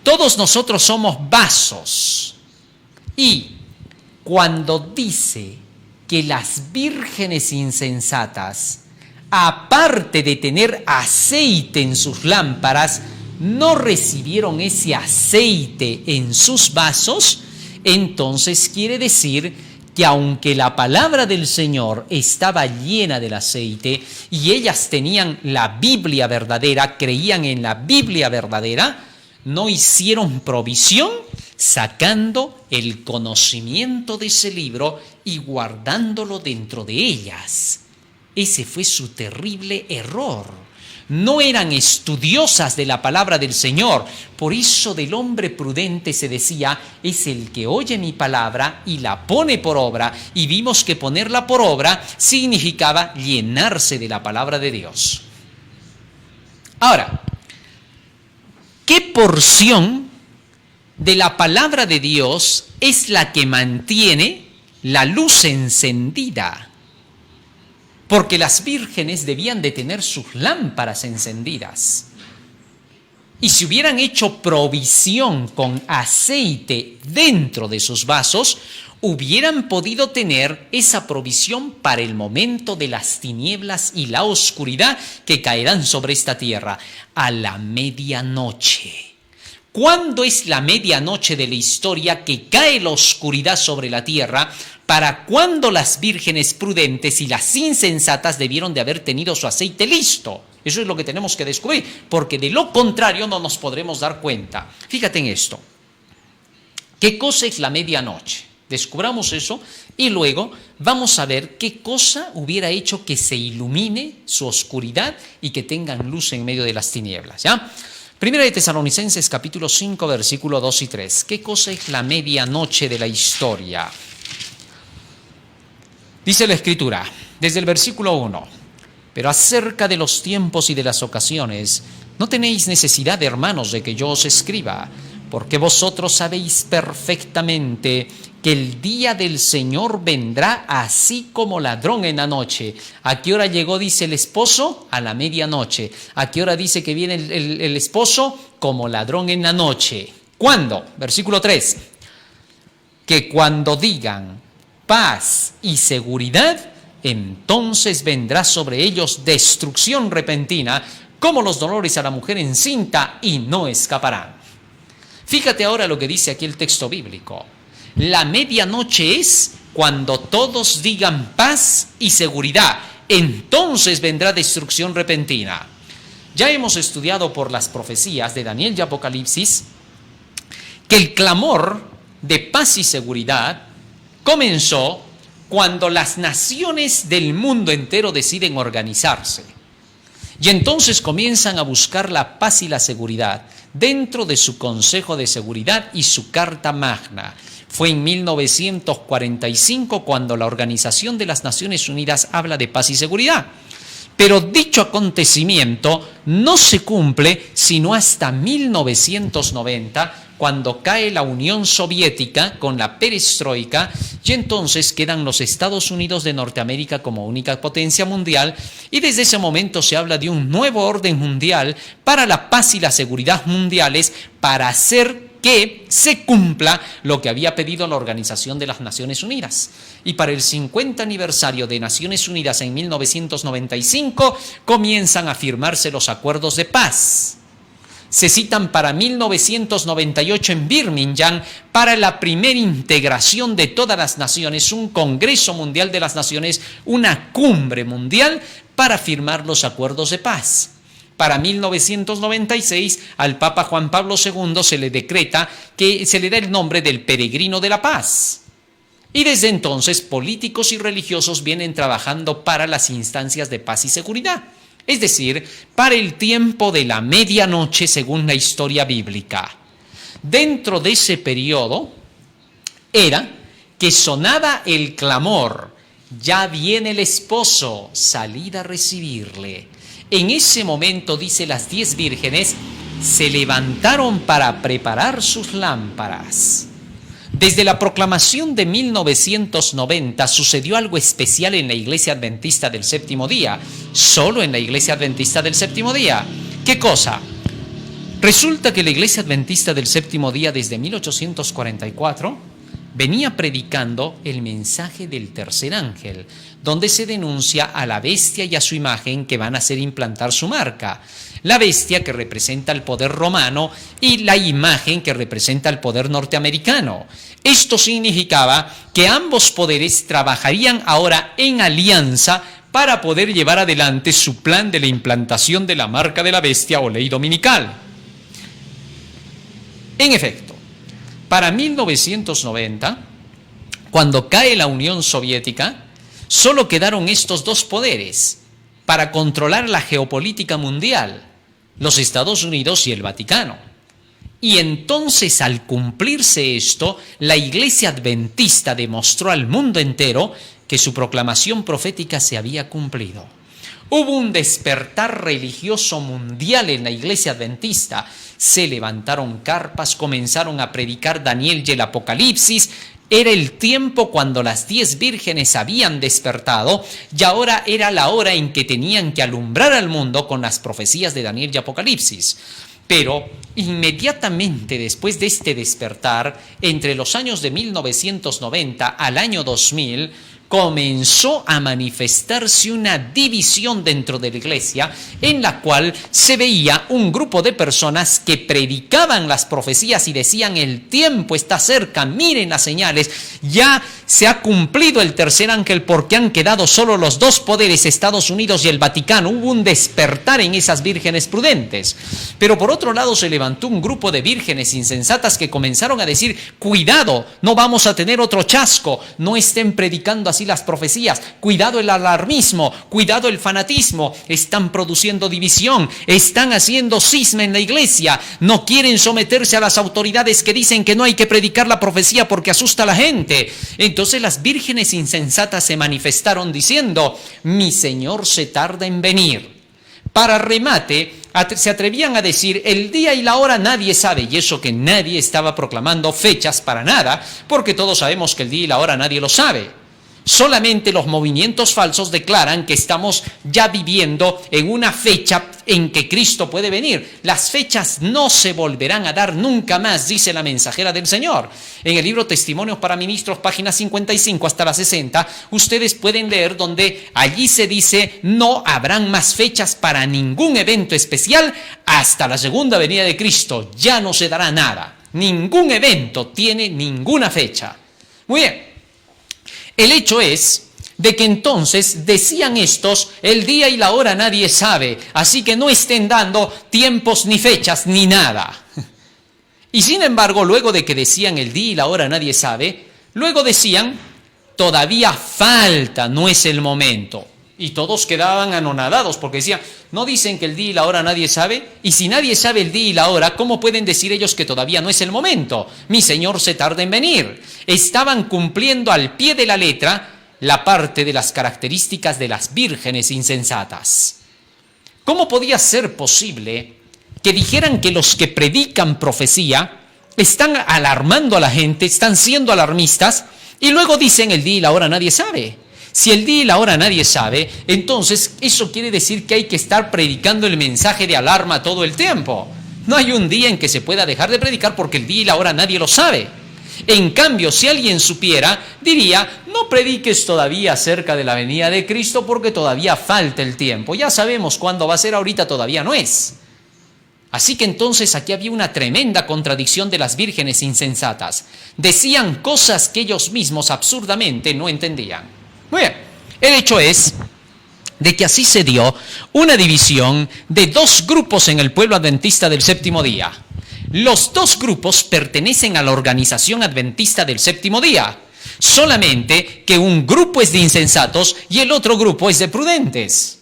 todos nosotros somos vasos. Y cuando dice que las vírgenes insensatas, aparte de tener aceite en sus lámparas, no recibieron ese aceite en sus vasos, entonces quiere decir que aunque la palabra del Señor estaba llena del aceite y ellas tenían la Biblia verdadera, creían en la Biblia verdadera, no hicieron provisión sacando el conocimiento de ese libro y guardándolo dentro de ellas. Ese fue su terrible error. No eran estudiosas de la palabra del Señor. Por eso del hombre prudente se decía, es el que oye mi palabra y la pone por obra. Y vimos que ponerla por obra significaba llenarse de la palabra de Dios. Ahora, ¿qué porción de la palabra de Dios es la que mantiene la luz encendida? Porque las vírgenes debían de tener sus lámparas encendidas. Y si hubieran hecho provisión con aceite dentro de sus vasos, hubieran podido tener esa provisión para el momento de las tinieblas y la oscuridad que caerán sobre esta tierra, a la medianoche. ¿Cuándo es la medianoche de la historia que cae la oscuridad sobre la tierra? ¿Para cuándo las vírgenes prudentes y las insensatas debieron de haber tenido su aceite listo? Eso es lo que tenemos que descubrir, porque de lo contrario no nos podremos dar cuenta. Fíjate en esto. ¿Qué cosa es la medianoche? Descubramos eso y luego vamos a ver qué cosa hubiera hecho que se ilumine su oscuridad y que tengan luz en medio de las tinieblas, ¿ya? Primera de Tesalonicenses capítulo 5 versículo 2 y 3. ¿Qué cosa es la medianoche de la historia? Dice la Escritura, desde el versículo 1, pero acerca de los tiempos y de las ocasiones, no tenéis necesidad, hermanos, de que yo os escriba, porque vosotros sabéis perfectamente que el día del Señor vendrá así como ladrón en la noche. ¿A qué hora llegó, dice el esposo? A la medianoche. ¿A qué hora dice que viene el esposo? Como ladrón en la noche. ¿Cuándo? Versículo 3. Que cuando digan paz y seguridad, entonces vendrá sobre ellos destrucción repentina, como los dolores a la mujer encinta, y no escaparán. Fíjate ahora lo que dice aquí el texto bíblico. La medianoche es cuando todos digan paz y seguridad, entonces vendrá destrucción repentina. Ya hemos estudiado por las profecías de Daniel y Apocalipsis que el clamor de paz y seguridad comenzó cuando las naciones del mundo entero deciden organizarse. Y entonces comienzan a buscar la paz y la seguridad dentro de su Consejo de Seguridad y su Carta Magna. Fue en 1945 cuando la Organización de las Naciones Unidas habla de paz y seguridad. Pero dicho acontecimiento no se cumple sino hasta 1990, cuando cae la Unión Soviética con la perestroika, y entonces quedan los Estados Unidos de Norteamérica como única potencia mundial, y desde ese momento se habla de un nuevo orden mundial para la paz y la seguridad mundiales, para hacer que se cumpla lo que había pedido la Organización de las Naciones Unidas. Y para el 50 aniversario de Naciones Unidas en 1995 comienzan a firmarse los acuerdos de paz. Se citan para 1998 en Birmingham para la primera integración de todas las naciones, un Congreso Mundial de las Naciones, una cumbre mundial para firmar los acuerdos de paz. Para 1996 al Papa Juan Pablo II se le decreta que se le da el nombre del Peregrino de la Paz. Y desde entonces políticos y religiosos vienen trabajando para las instancias de paz y seguridad. Es decir, para el tiempo de la medianoche según la historia bíblica. Dentro de ese periodo era que sonaba el clamor: ya viene el esposo, salid a recibirle. En ese momento, dice, las 10 vírgenes se levantaron para preparar sus lámparas. Desde la proclamación de 1990 sucedió algo especial en la Iglesia Adventista del Séptimo Día, solo en la Iglesia Adventista del Séptimo Día. ¿Qué cosa? Resulta que la Iglesia Adventista del Séptimo Día desde 1844 venía predicando el mensaje del tercer ángel, donde se denuncia a la bestia y a su imagen que van a hacer implantar su marca. La bestia, que representa el poder romano, y la imagen, que representa el poder norteamericano. Esto significaba que ambos poderes trabajarían ahora en alianza para poder llevar adelante su plan de la implantación de la marca de la bestia o ley dominical. En efecto, para 1990, cuando cae la Unión Soviética, solo quedaron estos dos poderes para controlar la geopolítica mundial: los Estados Unidos y el Vaticano. Y entonces, al cumplirse esto, la Iglesia Adventista demostró al mundo entero que su proclamación profética se había cumplido. Hubo un despertar religioso mundial en la Iglesia Adventista. Se levantaron carpas, comenzaron a predicar Daniel y el Apocalipsis. Era el tiempo cuando las 10 vírgenes habían despertado, y ahora era la hora en que tenían que alumbrar al mundo con las profecías de Daniel y Apocalipsis. Pero inmediatamente después de este despertar, entre los años de 1990 al año 2000, comenzó a manifestarse una división dentro de la iglesia, en la cual se veía un grupo de personas que predicaban las profecías y decían: el tiempo está cerca, miren las señales, ya se ha cumplido el tercer ángel, porque han quedado solo los dos poderes, Estados Unidos y el Vaticano. Hubo un despertar en esas vírgenes prudentes. Pero por otro lado se levantó un grupo de vírgenes insensatas que comenzaron a decir: cuidado, no vamos a tener otro chasco, no estén predicando así las profecías, cuidado el alarmismo, cuidado el fanatismo, están produciendo división, están haciendo cisma en la iglesia, no quieren someterse a las autoridades que dicen que no hay que predicar la profecía porque asusta a la gente. Entonces las vírgenes insensatas se manifestaron diciendo: mi Señor se tarda en venir. Para remate, se atrevían a decir: el día y la hora nadie sabe, y eso que nadie estaba proclamando fechas para nada, porque todos sabemos que el día y la hora nadie lo sabe. Solamente los movimientos falsos declaran que estamos ya viviendo en una fecha en que Cristo puede venir. Las fechas no se volverán a dar nunca más, dice la mensajera del Señor. En el libro Testimonios para Ministros, páginas 55 hasta la 60, ustedes pueden leer donde allí se dice: no habrán más fechas para ningún evento especial hasta la segunda venida de Cristo. Ya no se dará nada. Ningún evento tiene ninguna fecha. Muy bien. El hecho es de que entonces decían estos: el día y la hora nadie sabe, así que no estén dando tiempos ni fechas ni nada. Y sin embargo, luego de que decían el día y la hora nadie sabe, luego decían: todavía falta, no es el momento. Y todos quedaban anonadados porque decían: no dicen que el día y la hora nadie sabe, y si nadie sabe el día y la hora, ¿cómo pueden decir ellos que todavía no es el momento? Mi Señor se tarda en venir. Estaban cumpliendo al pie de la letra la parte de las características de las vírgenes insensatas. ¿Cómo podía ser posible que dijeran que los que predican profecía están alarmando a la gente, están siendo alarmistas, y luego dicen el día y la hora nadie sabe? Si el día y la hora nadie sabe, entonces eso quiere decir que hay que estar predicando el mensaje de alarma todo el tiempo. No hay un día en que se pueda dejar de predicar porque el día y la hora nadie lo sabe. En cambio, si alguien supiera, diría, no prediques todavía acerca de la venida de Cristo porque todavía falta el tiempo. Ya sabemos cuándo va a ser, ahorita todavía no es. Así que entonces aquí había una tremenda contradicción de las vírgenes insensatas. Decían cosas que ellos mismos absurdamente no entendían. Muy bien, el hecho es de que así se dio una división de dos grupos en el pueblo adventista del séptimo día. Los dos grupos pertenecen a la organización adventista del séptimo día, solamente que un grupo es de insensatos y el otro grupo es de prudentes.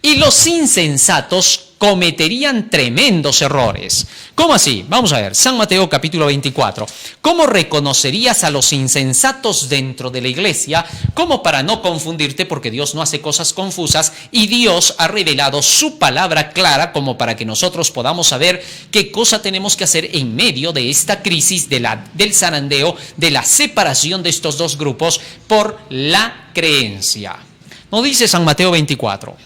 Y los insensatos cometerían tremendos errores. ¿Cómo así? Vamos a ver, San Mateo capítulo 24. ¿Cómo reconocerías a los insensatos dentro de la iglesia? Como para no confundirte, porque Dios no hace cosas confusas y Dios ha revelado su palabra clara como para que nosotros podamos saber qué cosa tenemos que hacer en medio de esta crisis del zarandeo, de la separación de estos dos grupos por la creencia. Nos dice San Mateo 24,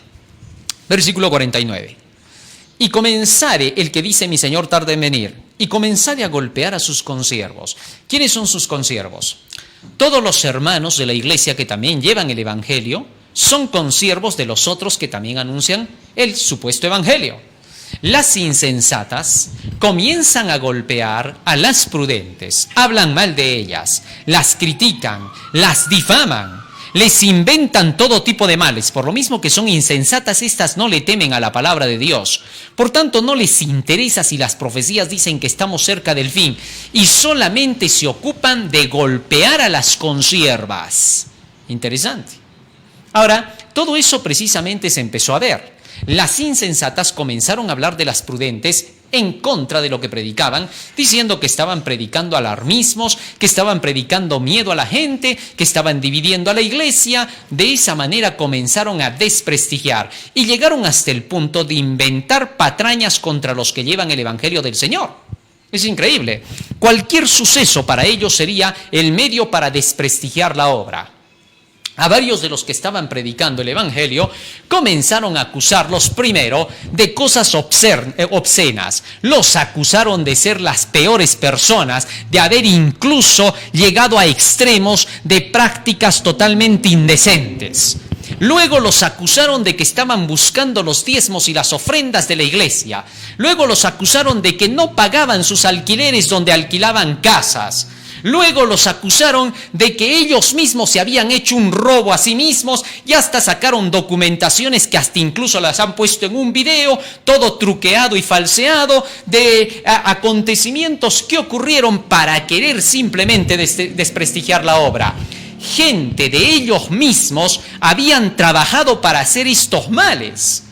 versículo 49. Y comenzare el que dice mi Señor tarde en venir, y comenzare a golpear a sus consiervos. ¿Quiénes son sus consiervos? Todos los hermanos de la iglesia que también llevan el evangelio son consiervos de los otros que también anuncian el supuesto evangelio. Las insensatas comienzan a golpear a las prudentes, hablan mal de ellas, las critican, las difaman, les inventan todo tipo de males. Por lo mismo que son insensatas, estas no le temen a la palabra de Dios. Por tanto, no les interesa si las profecías dicen que estamos cerca del fin y solamente se ocupan de golpear a las consiervas. Interesante. Ahora, todo eso precisamente se empezó a ver. Las insensatas comenzaron a hablar de las prudentes en contra de lo que predicaban, diciendo que estaban predicando alarmismos, que estaban predicando miedo a la gente, que estaban dividiendo a la iglesia. De esa manera comenzaron a desprestigiar y llegaron hasta el punto de inventar patrañas contra los que llevan el evangelio del Señor. Es increíble. Cualquier suceso para ellos sería el medio para desprestigiar la obra. A varios de los que estaban predicando el evangelio comenzaron a acusarlos primero de cosas obscenas. Los acusaron de ser las peores personas, de haber incluso llegado a extremos de prácticas totalmente indecentes. Luego los acusaron de que estaban buscando los diezmos y las ofrendas de la iglesia. Luego los acusaron de que no pagaban sus alquileres donde alquilaban casas. Luego los acusaron de que ellos mismos se habían hecho un robo a sí mismos y hasta sacaron documentaciones que hasta incluso las han puesto en un video, todo truqueado y falseado, de acontecimientos que ocurrieron para querer simplemente desprestigiar la obra. Gente de ellos mismos habían trabajado para hacer estos males.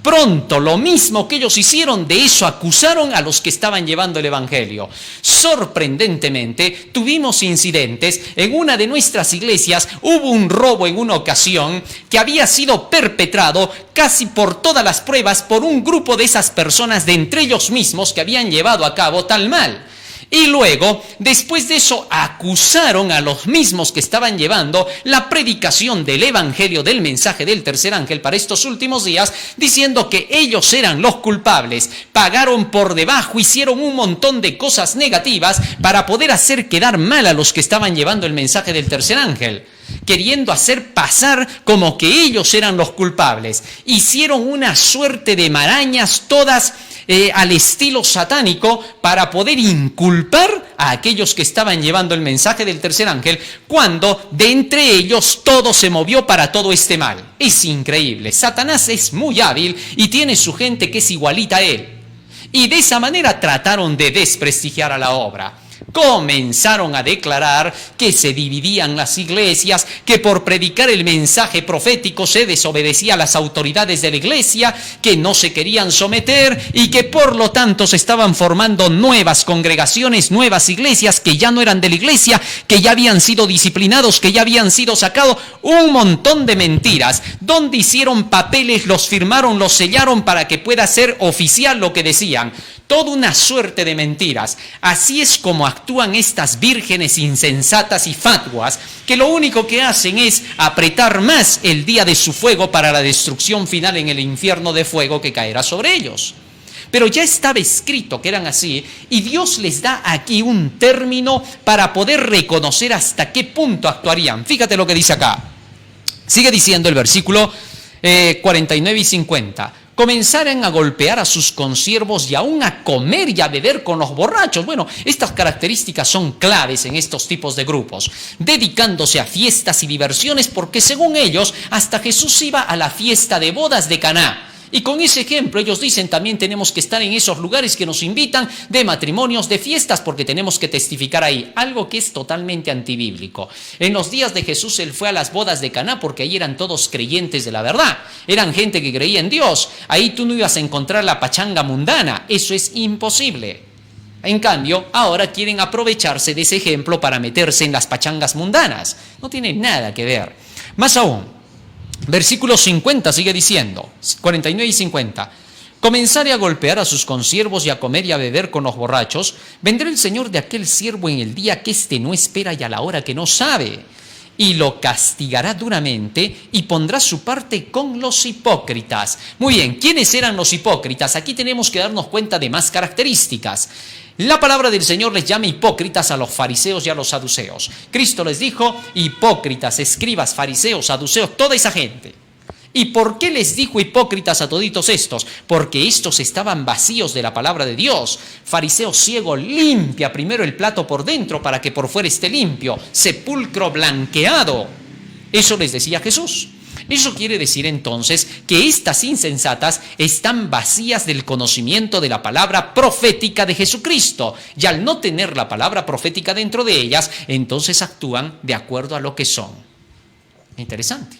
Pronto, lo mismo que ellos hicieron, de eso acusaron a los que estaban llevando el evangelio. Sorprendentemente, tuvimos incidentes. En una de nuestras iglesias hubo un robo en una ocasión que había sido perpetrado casi por todas las pruebas por un grupo de esas personas de entre ellos mismos que habían llevado a cabo tal mal. Y luego, después de eso, acusaron a los mismos que estaban llevando la predicación del evangelio, del mensaje del tercer ángel para estos últimos días, diciendo que ellos eran los culpables, pagaron por debajo, hicieron un montón de cosas negativas para poder hacer quedar mal a los que estaban llevando el mensaje del tercer ángel, queriendo hacer pasar como que ellos eran los culpables. Hicieron una suerte de marañas todas al estilo satánico para poder inculpar a aquellos que estaban llevando el mensaje del tercer ángel, cuando de entre ellos todo se movió para todo este mal. Es increíble. Satanás es muy hábil y tiene su gente que es igualita a él. Y de esa manera trataron de desprestigiar a la obra. Comenzaron a declarar que se dividían las iglesias, que por predicar el mensaje profético se desobedecía a las autoridades de la iglesia, que no se querían someter y que por lo tanto se estaban formando nuevas congregaciones, nuevas iglesias que ya no eran de la iglesia, que ya habían sido disciplinados, que ya habían sido sacados. Un montón de mentiras, donde hicieron papeles, los firmaron, los sellaron para que pueda ser oficial lo que decían. Toda una suerte de mentiras. Así es como actúan estas vírgenes insensatas y fatuas, que lo único que hacen es apretar más el día de su fuego para la destrucción final en el infierno de fuego que caerá sobre ellos. Pero ya estaba escrito que eran así, y Dios les da aquí un término para poder reconocer hasta qué punto actuarían. Fíjate lo que dice acá. Sigue diciendo el versículo 49 y 50. Comenzaron a golpear a sus consiervos y aún a comer y a beber con los borrachos. Bueno, estas características son claves en estos tipos de grupos, dedicándose a fiestas y diversiones, porque según ellos, hasta Jesús iba a la fiesta de bodas de Caná. Y con ese ejemplo ellos dicen también tenemos que estar en esos lugares que nos invitan de matrimonios, de fiestas, porque tenemos que testificar ahí, algo que es totalmente antibíblico. En los días de Jesús él fue a las bodas de Caná porque ahí eran todos creyentes de la verdad, eran gente que creía en Dios. Ahí tú no ibas a encontrar la pachanga mundana, eso es imposible. En cambio, ahora quieren aprovecharse de ese ejemplo para meterse en las pachangas mundanas. No tiene nada que ver. Más aún, versículo 50 sigue diciendo, 49 y 50. Comenzaré a golpear a sus consiervos y a comer y a beber con los borrachos. Vendrá el Señor de aquel siervo en el día que éste no espera y a la hora que no sabe. Y lo castigará duramente y pondrá su parte con los hipócritas. Muy bien, ¿quiénes eran los hipócritas? Aquí tenemos que darnos cuenta de más características. La palabra del Señor les llama hipócritas a los fariseos y a los saduceos. Cristo les dijo hipócritas, escribas, fariseos, saduceos, toda esa gente. ¿Y por qué les dijo hipócritas a toditos estos? Porque estos estaban vacíos de la palabra de Dios. Fariseo ciego, limpia primero el plato por dentro para que por fuera esté limpio. Sepulcro blanqueado. Eso les decía Jesús. Eso quiere decir entonces que estas insensatas están vacías del conocimiento de la palabra profética de Jesucristo. Y al no tener la palabra profética dentro de ellas, entonces actúan de acuerdo a lo que son. Interesante.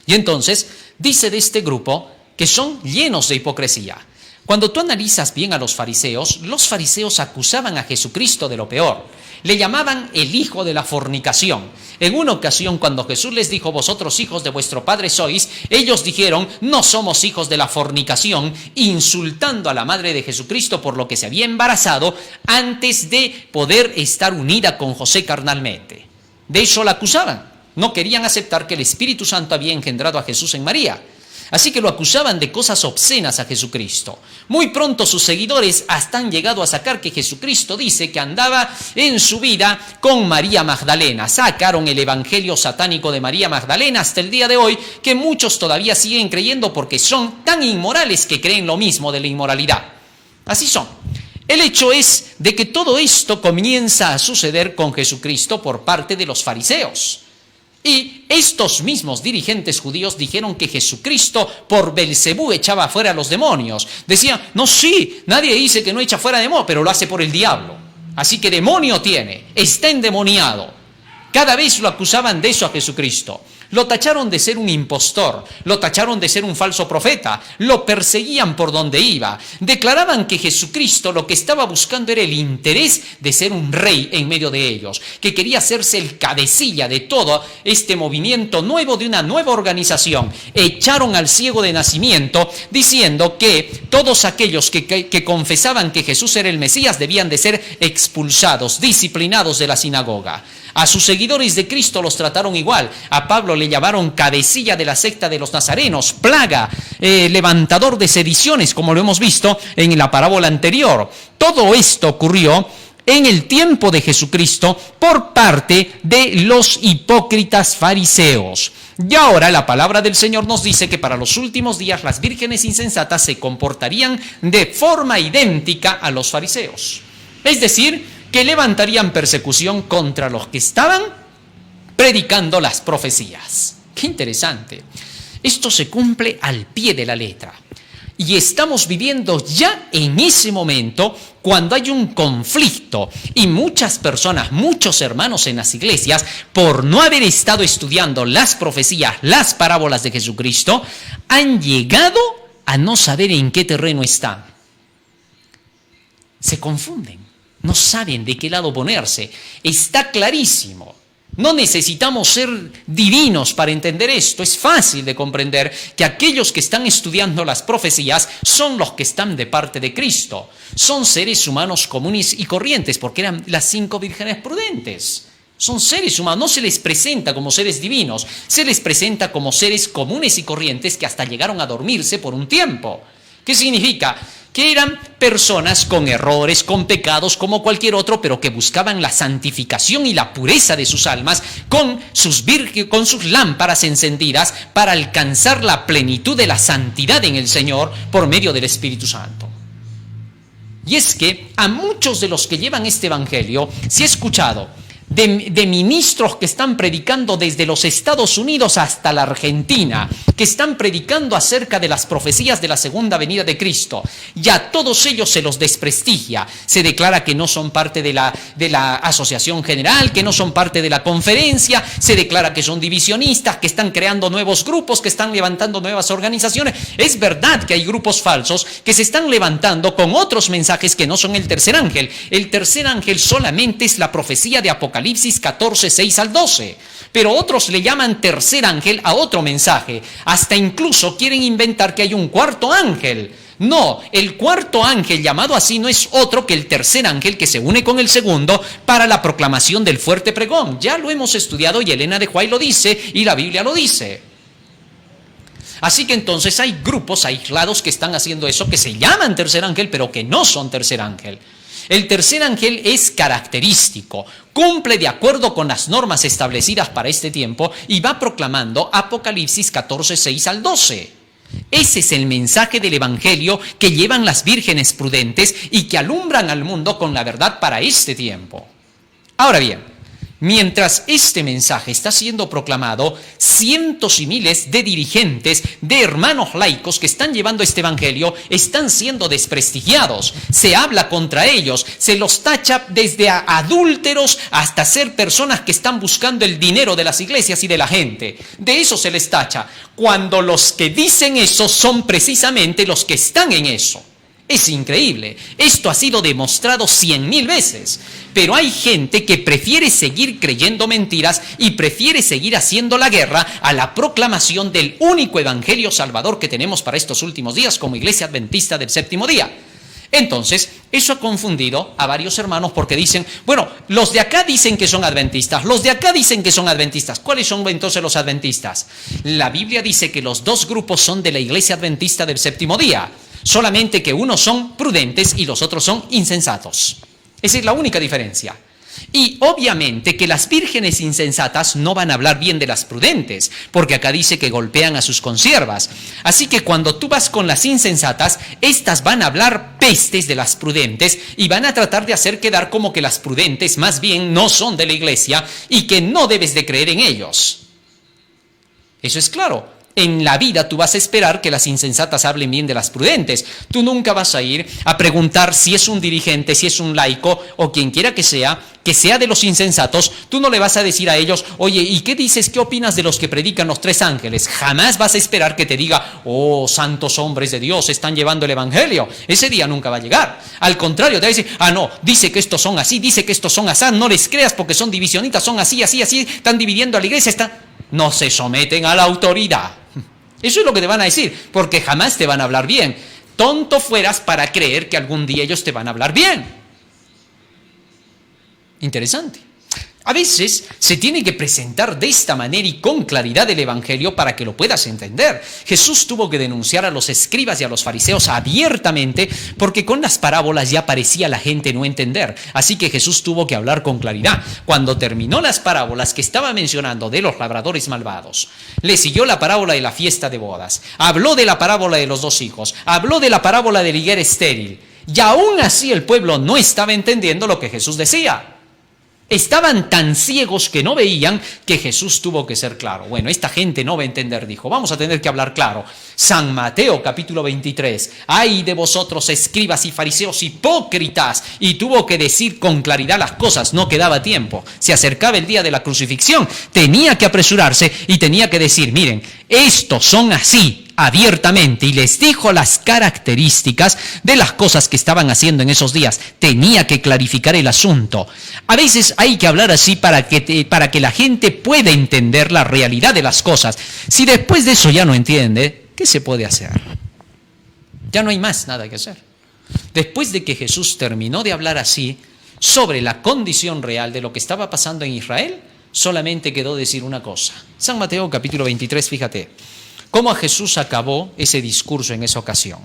Y entonces dice de este grupo que son llenos de hipocresía. Cuando tú analizas bien a los fariseos acusaban a Jesucristo de lo peor. Le llamaban el hijo de la fornicación. En una ocasión, cuando Jesús les dijo, vosotros hijos de vuestro padre sois, ellos dijeron, no somos hijos de la fornicación, insultando a la madre de Jesucristo por lo que se había embarazado antes de poder estar unida con José carnalmente. De eso la acusaban. No querían aceptar que el Espíritu Santo había engendrado a Jesús en María. Así que lo acusaban de cosas obscenas a Jesucristo. Muy pronto sus seguidores hasta han llegado a sacar que Jesucristo dice que andaba en su vida con María Magdalena. Sacaron el evangelio satánico de María Magdalena hasta el día de hoy, que muchos todavía siguen creyendo porque son tan inmorales que creen lo mismo de la inmoralidad. Así son. El hecho es de que todo esto comienza a suceder con Jesucristo por parte de los fariseos. Y estos mismos dirigentes judíos dijeron que Jesucristo por Belcebú echaba fuera a los demonios. Decían, no, sí, nadie dice que no echa fuera demonios, pero lo hace por el diablo. Así que demonio tiene, está endemoniado. Cada vez lo acusaban de eso a Jesucristo. Lo tacharon de ser un impostor, lo tacharon de ser un falso profeta, lo perseguían por donde iba. Declaraban que Jesucristo lo que estaba buscando era el interés de ser un rey en medio de ellos, que quería hacerse el cabecilla de todo este movimiento nuevo, de una nueva organización. Echaron al ciego de nacimiento diciendo que todos aquellos que confesaban que Jesús era el Mesías debían de ser expulsados, disciplinados de la sinagoga. A sus seguidores de Cristo los trataron igual. A Pablo le llamaron cabecilla de la secta de los nazarenos, plaga, levantador de sediciones, como lo hemos visto en la parábola anterior. Todo esto ocurrió en el tiempo de Jesucristo por parte de los hipócritas fariseos. Y ahora la palabra del Señor nos dice que para los últimos días las vírgenes insensatas se comportarían de forma idéntica a los fariseos. Es decir, que levantarían persecución contra los que estaban predicando las profecías. ¡Qué interesante! Esto se cumple al pie de la letra. Y estamos viviendo ya en ese momento cuando hay un conflicto y muchas personas, muchos hermanos en las iglesias, por no haber estado estudiando las profecías, las parábolas de Jesucristo, han llegado a no saber en qué terreno están. Se confunden, no saben de qué lado ponerse. Está clarísimo. No necesitamos ser divinos para entender esto. Es fácil de comprender que aquellos que están estudiando las profecías son los que están de parte de Cristo. Son seres humanos comunes y corrientes, porque eran las 5 vírgenes prudentes. Son seres humanos, no se les presenta como seres divinos, se les presenta como seres comunes y corrientes que hasta llegaron a dormirse por un tiempo. ¿Qué significa? Que eran personas con errores, con pecados como cualquier otro, pero que buscaban la santificación y la pureza de sus almas con sus lámparas encendidas para alcanzar la plenitud de la santidad en el Señor por medio del Espíritu Santo. Y es que a muchos de los que llevan este evangelio se ha escuchado de ministros que están predicando desde los Estados Unidos hasta la Argentina, que están predicando acerca de las profecías de la segunda venida de Cristo, y a todos ellos se los desprestigia, se declara que no son parte de la asociación general, que no son parte de la conferencia, se declara que son divisionistas, que están creando nuevos grupos, que están levantando nuevas organizaciones. Es verdad que hay grupos falsos que se están levantando con otros mensajes que no son el tercer ángel. El tercer ángel solamente es la profecía de Apocalipsis 14, 6 al 12. Pero otros le llaman tercer ángel a otro mensaje. Hasta incluso quieren inventar que hay un cuarto ángel. No, el cuarto ángel llamado así no es otro que el tercer ángel que se une con el segundo para la proclamación del fuerte pregón. Ya lo hemos estudiado y Elena de White lo dice y la Biblia lo dice. Así que entonces hay grupos aislados que están haciendo eso, que se llaman tercer ángel, pero que no son tercer ángel. El tercer ángel es característico, cumple de acuerdo con las normas establecidas para este tiempo y va proclamando Apocalipsis 14, 6 al 12. Ese es el mensaje del evangelio que llevan las vírgenes prudentes y que alumbran al mundo con la verdad para este tiempo. Ahora bien, mientras este mensaje está siendo proclamado, cientos y miles de dirigentes, de hermanos laicos que están llevando este evangelio, están siendo desprestigiados. Se habla contra ellos, se los tacha desde adúlteros hasta ser personas que están buscando el dinero de las iglesias y de la gente. De eso se les tacha, cuando los que dicen eso son precisamente los que están en eso. Es increíble. Esto ha sido demostrado 100,000 veces. Pero hay gente que prefiere seguir creyendo mentiras y prefiere seguir haciendo la guerra a la proclamación del único evangelio salvador que tenemos para estos últimos días como Iglesia Adventista del Séptimo Día. Entonces, eso ha confundido a varios hermanos porque dicen, bueno, los de acá dicen que son adventistas, los de acá dicen que son adventistas. ¿Cuáles son entonces los adventistas? La Biblia dice que los dos grupos son de la Iglesia Adventista del Séptimo Día. Solamente que unos son prudentes y los otros son insensatos. Esa es la única diferencia. Y obviamente que las vírgenes insensatas no van a hablar bien de las prudentes, porque acá dice que golpean a sus consiervas. Así que cuando tú vas con las insensatas, estas van a hablar pestes de las prudentes y van a tratar de hacer quedar como que las prudentes más bien no son de la iglesia y que no debes de creer en ellos. Eso es claro. En la vida tú vas a esperar que las insensatas hablen bien de las prudentes. Tú nunca vas a ir a preguntar si es un dirigente, si es un laico o quien quiera que sea de los insensatos. Tú no le vas a decir a ellos, oye, ¿y qué dices? ¿Qué opinas de los que predican los tres ángeles? Jamás vas a esperar que te diga, oh, santos hombres de Dios están llevando el evangelio. Ese día nunca va a llegar. Al contrario, te va a decir, no, dice que estos son así, dice que estos son así, no les creas porque son divisionistas, son así, así, así, están dividiendo a la iglesia, no se someten a la autoridad. Eso es lo que te van a decir, porque jamás te van a hablar bien. Tonto fueras para creer que algún día ellos te van a hablar bien. Interesante. A veces se tiene que presentar de esta manera y con claridad el evangelio para que lo puedas entender. Jesús tuvo que denunciar a los escribas y a los fariseos abiertamente porque con las parábolas ya parecía la gente no entender. Así que Jesús tuvo que hablar con claridad. Cuando terminó las parábolas que estaba mencionando de los labradores malvados, le siguió la parábola de la fiesta de bodas. Habló de la parábola de los 2 hijos. Habló de la parábola de la higuera estéril. Y aún así el pueblo no estaba entendiendo lo que Jesús decía. Estaban tan ciegos que no veían que Jesús tuvo que ser claro. Bueno, esta gente no va a entender, dijo. Vamos a tener que hablar claro. San Mateo, capítulo 23. ¡Ay de vosotros, escribas y fariseos hipócritas! Y tuvo que decir con claridad las cosas. No quedaba tiempo. Se acercaba el día de la crucifixión. Tenía que apresurarse y tenía que decir, miren, estos son así, abiertamente, y les dijo las características de las cosas que estaban haciendo en esos días. Tenía que clarificar el asunto. A veces hay que hablar así para que la gente pueda entender la realidad de las cosas. Si después de eso ya no entiende, ¿qué se puede hacer? Ya no hay más nada que hacer. Después de que Jesús terminó de hablar así sobre la condición real de lo que estaba pasando en Israel, solamente quedó decir una cosa. San Mateo capítulo 23, fíjate cómo a Jesús acabó ese discurso en esa ocasión.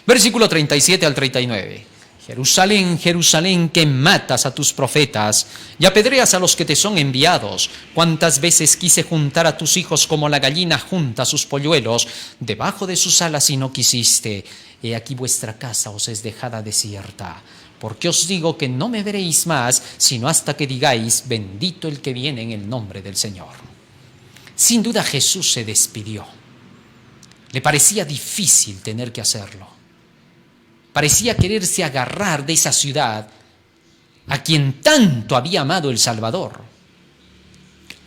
Versículo 37 al 39. Jerusalén, Jerusalén, que matas a tus profetas y apedreas a los que te son enviados. Cuántas veces quise juntar a tus hijos como la gallina junta sus polluelos debajo de sus alas y no quisiste. He aquí vuestra casa os es dejada desierta. Porque os digo que no me veréis más, sino hasta que digáis, bendito el que viene en el nombre del Señor. Sin duda Jesús se despidió. Le parecía difícil tener que hacerlo. Parecía quererse agarrar de esa ciudad a quien tanto había amado el Salvador.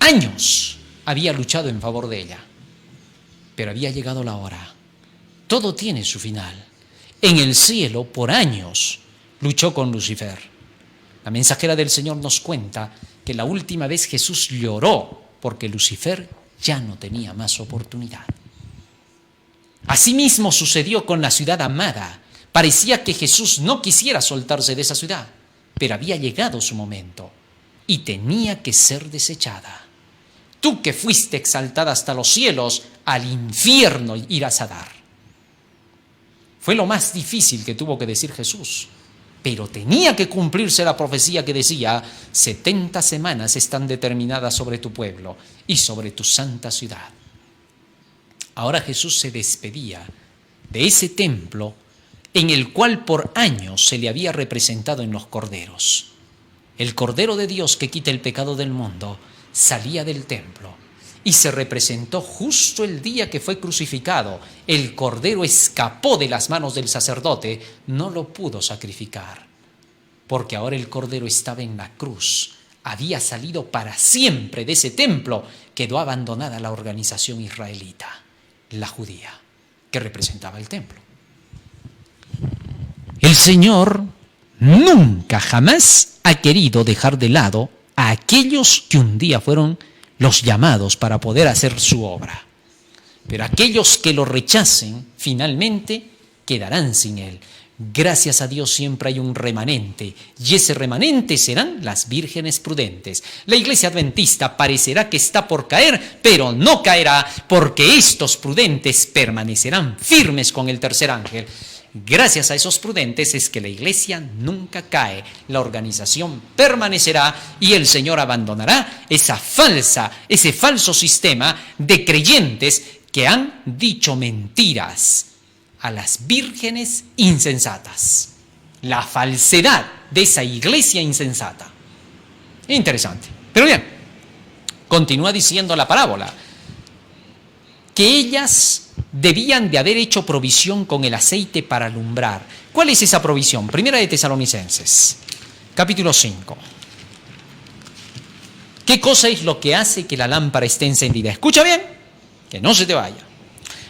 Años había luchado en favor de ella, pero había llegado la hora. Todo tiene su final. En el cielo, por años, luchó con Lucifer. La mensajera del Señor nos cuenta que la última vez Jesús lloró porque Lucifer ya no tenía más oportunidad. Asimismo sucedió con la ciudad amada. Parecía que Jesús no quisiera soltarse de esa ciudad, pero había llegado su momento y tenía que ser desechada. Tú que fuiste exaltada hasta los cielos, al infierno irás a dar. Fue lo más difícil que tuvo que decir Jesús, pero tenía que cumplirse la profecía que decía, 70 semanas están determinadas sobre tu pueblo y sobre tu santa ciudad. Ahora Jesús se despedía de ese templo en el cual por años se le había representado en los corderos. El Cordero de Dios que quita el pecado del mundo salía del templo y se representó justo el día que fue crucificado. El Cordero escapó de las manos del sacerdote, no lo pudo sacrificar, porque ahora el Cordero estaba en la cruz. Había salido para siempre de ese templo, quedó abandonada la organización israelita, la judía, que representaba el templo. El Señor nunca, jamás ha querido dejar de lado a aquellos que un día fueron los llamados para poder hacer su obra. Pero aquellos que lo rechacen, finalmente quedarán sin Él. Gracias a Dios siempre hay un remanente, y ese remanente serán las vírgenes prudentes. La iglesia adventista parecerá que está por caer, pero no caerá, porque estos prudentes permanecerán firmes con el tercer ángel. Gracias a esos prudentes es que la iglesia nunca cae, la organización permanecerá y el Señor abandonará ese falso sistema de creyentes que han dicho mentiras a las vírgenes insensatas. La falsedad de esa iglesia insensata. Interesante. Pero bien, continúa diciendo la parábola que ellas debían de haber hecho provisión con el aceite para alumbrar. ¿Cuál es esa provisión? Primera de Tesalonicenses, capítulo 5. ¿Qué cosa es lo que hace que la lámpara esté encendida? Escucha bien, que no se te vaya.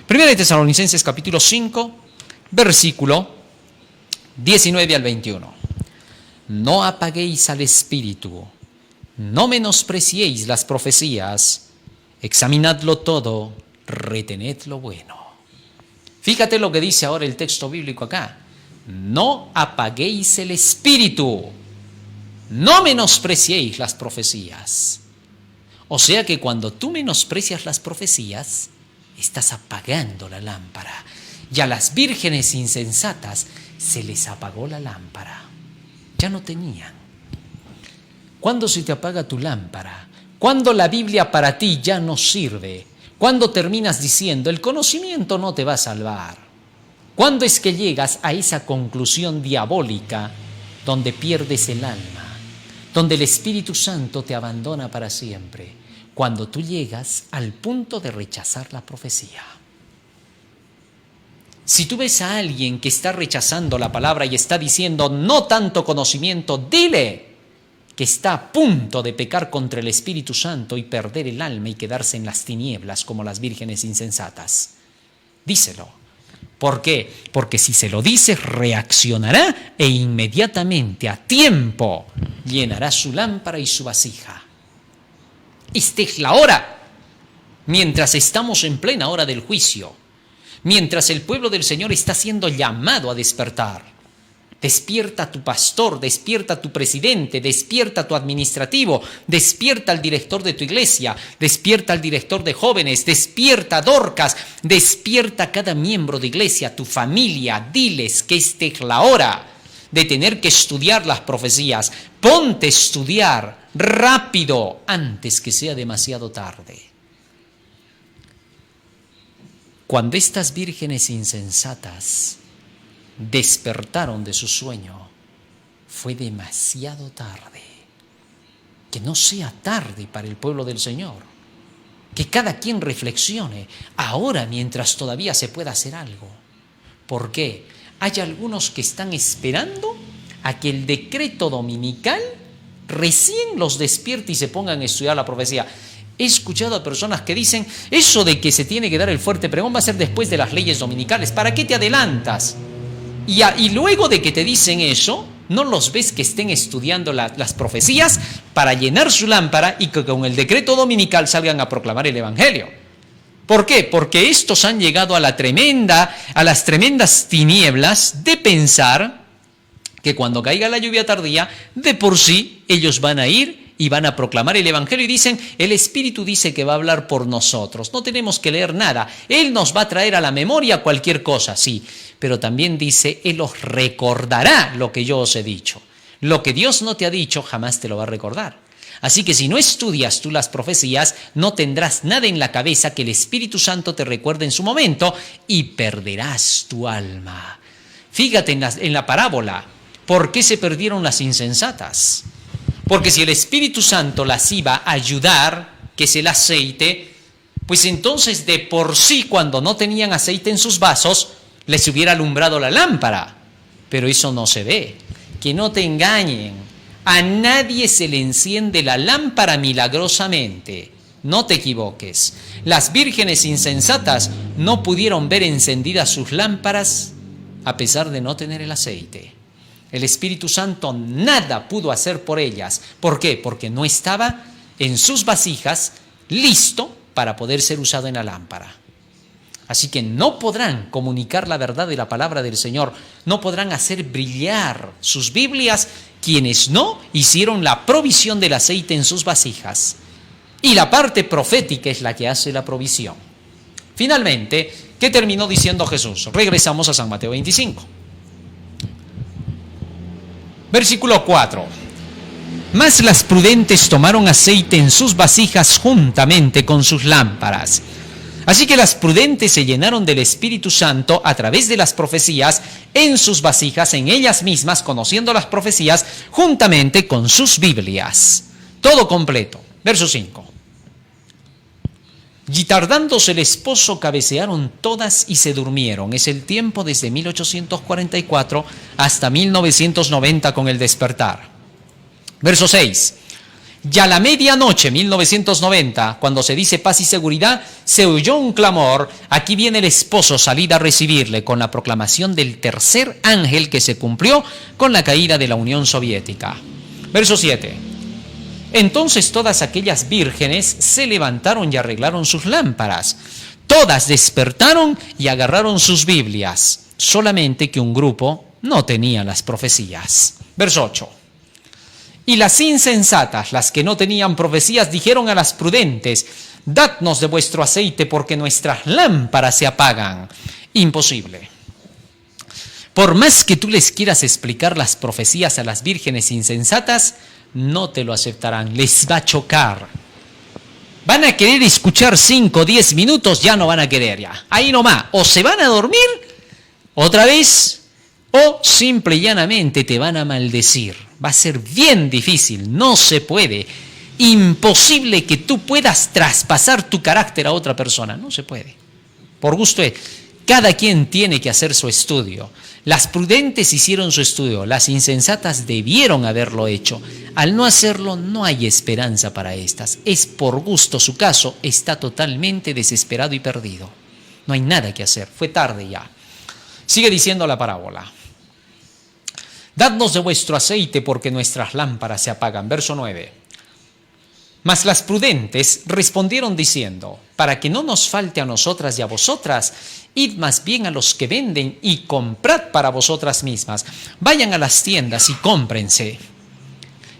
Primera de Tesalonicenses, capítulo 5, versículo 19 al 21. No apaguéis al espíritu, no menospreciéis las profecías, examinadlo todo, retened lo bueno. Fíjate lo que dice ahora el texto bíblico acá. No apaguéis el espíritu, no menospreciéis las profecías. O sea que cuando tú menosprecias las profecías, estás apagando la lámpara. Y a las vírgenes insensatas se les apagó la lámpara. Ya no tenían. ¿Cuándo se te apaga tu lámpara? ¿Cuándo la Biblia para ti ya no sirve? ¿Cuándo terminas diciendo, el conocimiento no te va a salvar? ¿Cuándo es que llegas a esa conclusión diabólica donde pierdes el alma? donde el Espíritu Santo te abandona para siempre, cuando tú llegas al punto de rechazar la profecía. Si tú ves a alguien que está rechazando la palabra y está diciendo no tanto conocimiento, dile que está a punto de pecar contra el Espíritu Santo y perder el alma y quedarse en las tinieblas como las vírgenes insensatas. Díselo. ¿Por qué? Porque si se lo dices, reaccionará e inmediatamente, a tiempo, llenará su lámpara y su vasija. Esta es la hora, mientras estamos en plena hora del juicio, mientras el pueblo del Señor está siendo llamado a despertar. Despierta tu pastor, despierta tu presidente, despierta tu administrativo, despierta al director de tu iglesia, despierta al director de jóvenes, despierta Dorcas, despierta a cada miembro de iglesia, tu familia, diles que esta es la hora de tener que estudiar las profecías. Ponte a estudiar rápido antes que sea demasiado tarde. Cuando estas vírgenes insensatas despertaron de su sueño, fue demasiado tarde. Que no sea tarde para el pueblo del Señor. Que cada quien reflexione ahora mientras todavía se pueda hacer algo. ¿Por qué? Hay algunos que están esperando a que el decreto dominical recién los despierte y se pongan a estudiar la profecía. He escuchado a personas que dicen, eso de que se tiene que dar el fuerte pregón va a ser después de las leyes dominicales. ¿Para qué te adelantas? Y luego de que te dicen eso, ¿no los ves que estén estudiando las profecías para llenar su lámpara y que con el decreto dominical salgan a proclamar el Evangelio? ¿Por qué? Porque estos han llegado a las tremendas tinieblas de pensar que cuando caiga la lluvia tardía, de por sí ellos van a ir y van a proclamar el Evangelio y dicen, el Espíritu dice que va a hablar por nosotros, no tenemos que leer nada, Él nos va a traer a la memoria cualquier cosa, sí, pero también dice, Él os recordará lo que yo os he dicho. Lo que Dios no te ha dicho, jamás te lo va a recordar. Así que si no estudias tú las profecías, no tendrás nada en la cabeza que el Espíritu Santo te recuerde en su momento y perderás tu alma. Fíjate en la parábola, ¿por qué se perdieron las insensatas? Porque si el Espíritu Santo las iba a ayudar, que es el aceite, pues entonces de por sí cuando no tenían aceite en sus vasos, les hubiera alumbrado la lámpara. Pero eso no se ve. Que no te engañen. A nadie se le enciende la lámpara milagrosamente. No te equivoques. Las vírgenes insensatas no pudieron ver encendidas sus lámparas a pesar de no tener el aceite. El Espíritu Santo nada pudo hacer por ellas. ¿Por qué? Porque no estaba en sus vasijas listo para poder ser usado en la lámpara. Así que no podrán comunicar la verdad de la palabra del Señor, no podrán hacer brillar sus Biblias quienes no hicieron la provisión del aceite en sus vasijas. Y la parte profética es la que hace la provisión. Finalmente, ¿qué terminó diciendo Jesús? Regresamos a San Mateo 25. Versículo 4. Mas las prudentes tomaron aceite en sus vasijas juntamente con sus lámparas. Así que las prudentes se llenaron del Espíritu Santo a través de las profecías en sus vasijas, en ellas mismas, conociendo las profecías juntamente con sus Biblias. Todo completo. Verso 5. Y tardándose el esposo, cabecearon todas y se durmieron. Es el tiempo desde 1844 hasta 1990 con el despertar. Verso 6. Y a la medianoche, 1990, cuando se dice paz y seguridad, se oyó un clamor. Aquí viene el esposo, salid a recibirle, con la proclamación del tercer ángel que se cumplió con la caída de la Unión Soviética. Verso 7. Entonces todas aquellas vírgenes se levantaron y arreglaron sus lámparas. Todas despertaron y agarraron sus Biblias. Solamente que un grupo no tenía las profecías. Verso 8. Y las insensatas, las que no tenían profecías, dijeron a las prudentes, dadnos de vuestro aceite porque nuestras lámparas se apagan. Imposible. Por más que tú les quieras explicar las profecías a las vírgenes insensatas, no te lo aceptarán, les va a chocar. Van a querer escuchar 5 o 10 minutos, ya no van a querer ya. Ahí nomás, o se van a dormir otra vez, o simple y llanamente te van a maldecir. Va a ser bien difícil, no se puede. Imposible que tú puedas traspasar tu carácter a otra persona, no se puede. Por gusto, cada quien tiene que hacer su estudio. Las prudentes hicieron su estudio, las insensatas debieron haberlo hecho. Al no hacerlo, no hay esperanza para estas. Es por gusto, su caso está totalmente desesperado y perdido. No hay nada que hacer, fue tarde ya. Sigue diciendo la parábola. Dadnos de vuestro aceite porque nuestras lámparas se apagan. Verso 9. Mas las prudentes respondieron diciendo, para que no nos falte a nosotras y a vosotras, id más bien a los que venden y comprad para vosotras mismas. Vayan a las tiendas y cómprense.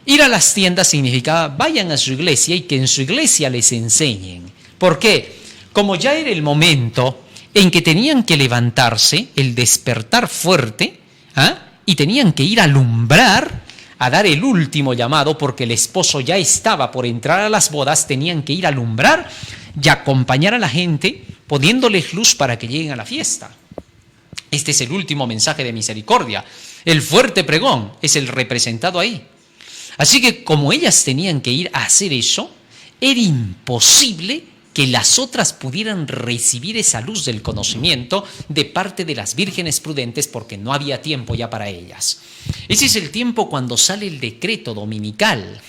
Ir a las tiendas significaba vayan a su iglesia y que en su iglesia les enseñen. ¿Por qué? Como ya era el momento en que tenían que levantarse, el despertar fuerte, y tenían que ir a alumbrar, a dar el último llamado, porque el esposo ya estaba por entrar a las bodas, tenían que ir a alumbrar y acompañar a la gente, poniéndoles luz para que lleguen a la fiesta. Este es el último mensaje de misericordia. El fuerte pregón es el representado ahí. Así que como ellas tenían que ir a hacer eso, era imposible que las otras pudieran recibir esa luz del conocimiento de parte de las vírgenes prudentes, porque no había tiempo ya para ellas. Ese es el tiempo cuando sale el decreto dominical.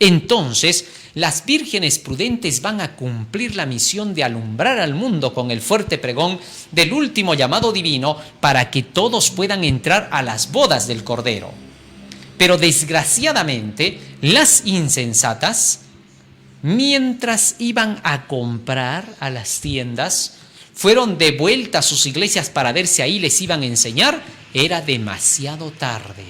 Entonces, las vírgenes prudentes van a cumplir la misión de alumbrar al mundo con el fuerte pregón del último llamado divino para que todos puedan entrar a las bodas del Cordero. Pero desgraciadamente, las insensatas, mientras iban a comprar a las tiendas, fueron de vuelta a sus iglesias para ver si ahí les iban a enseñar. Era demasiado tarde.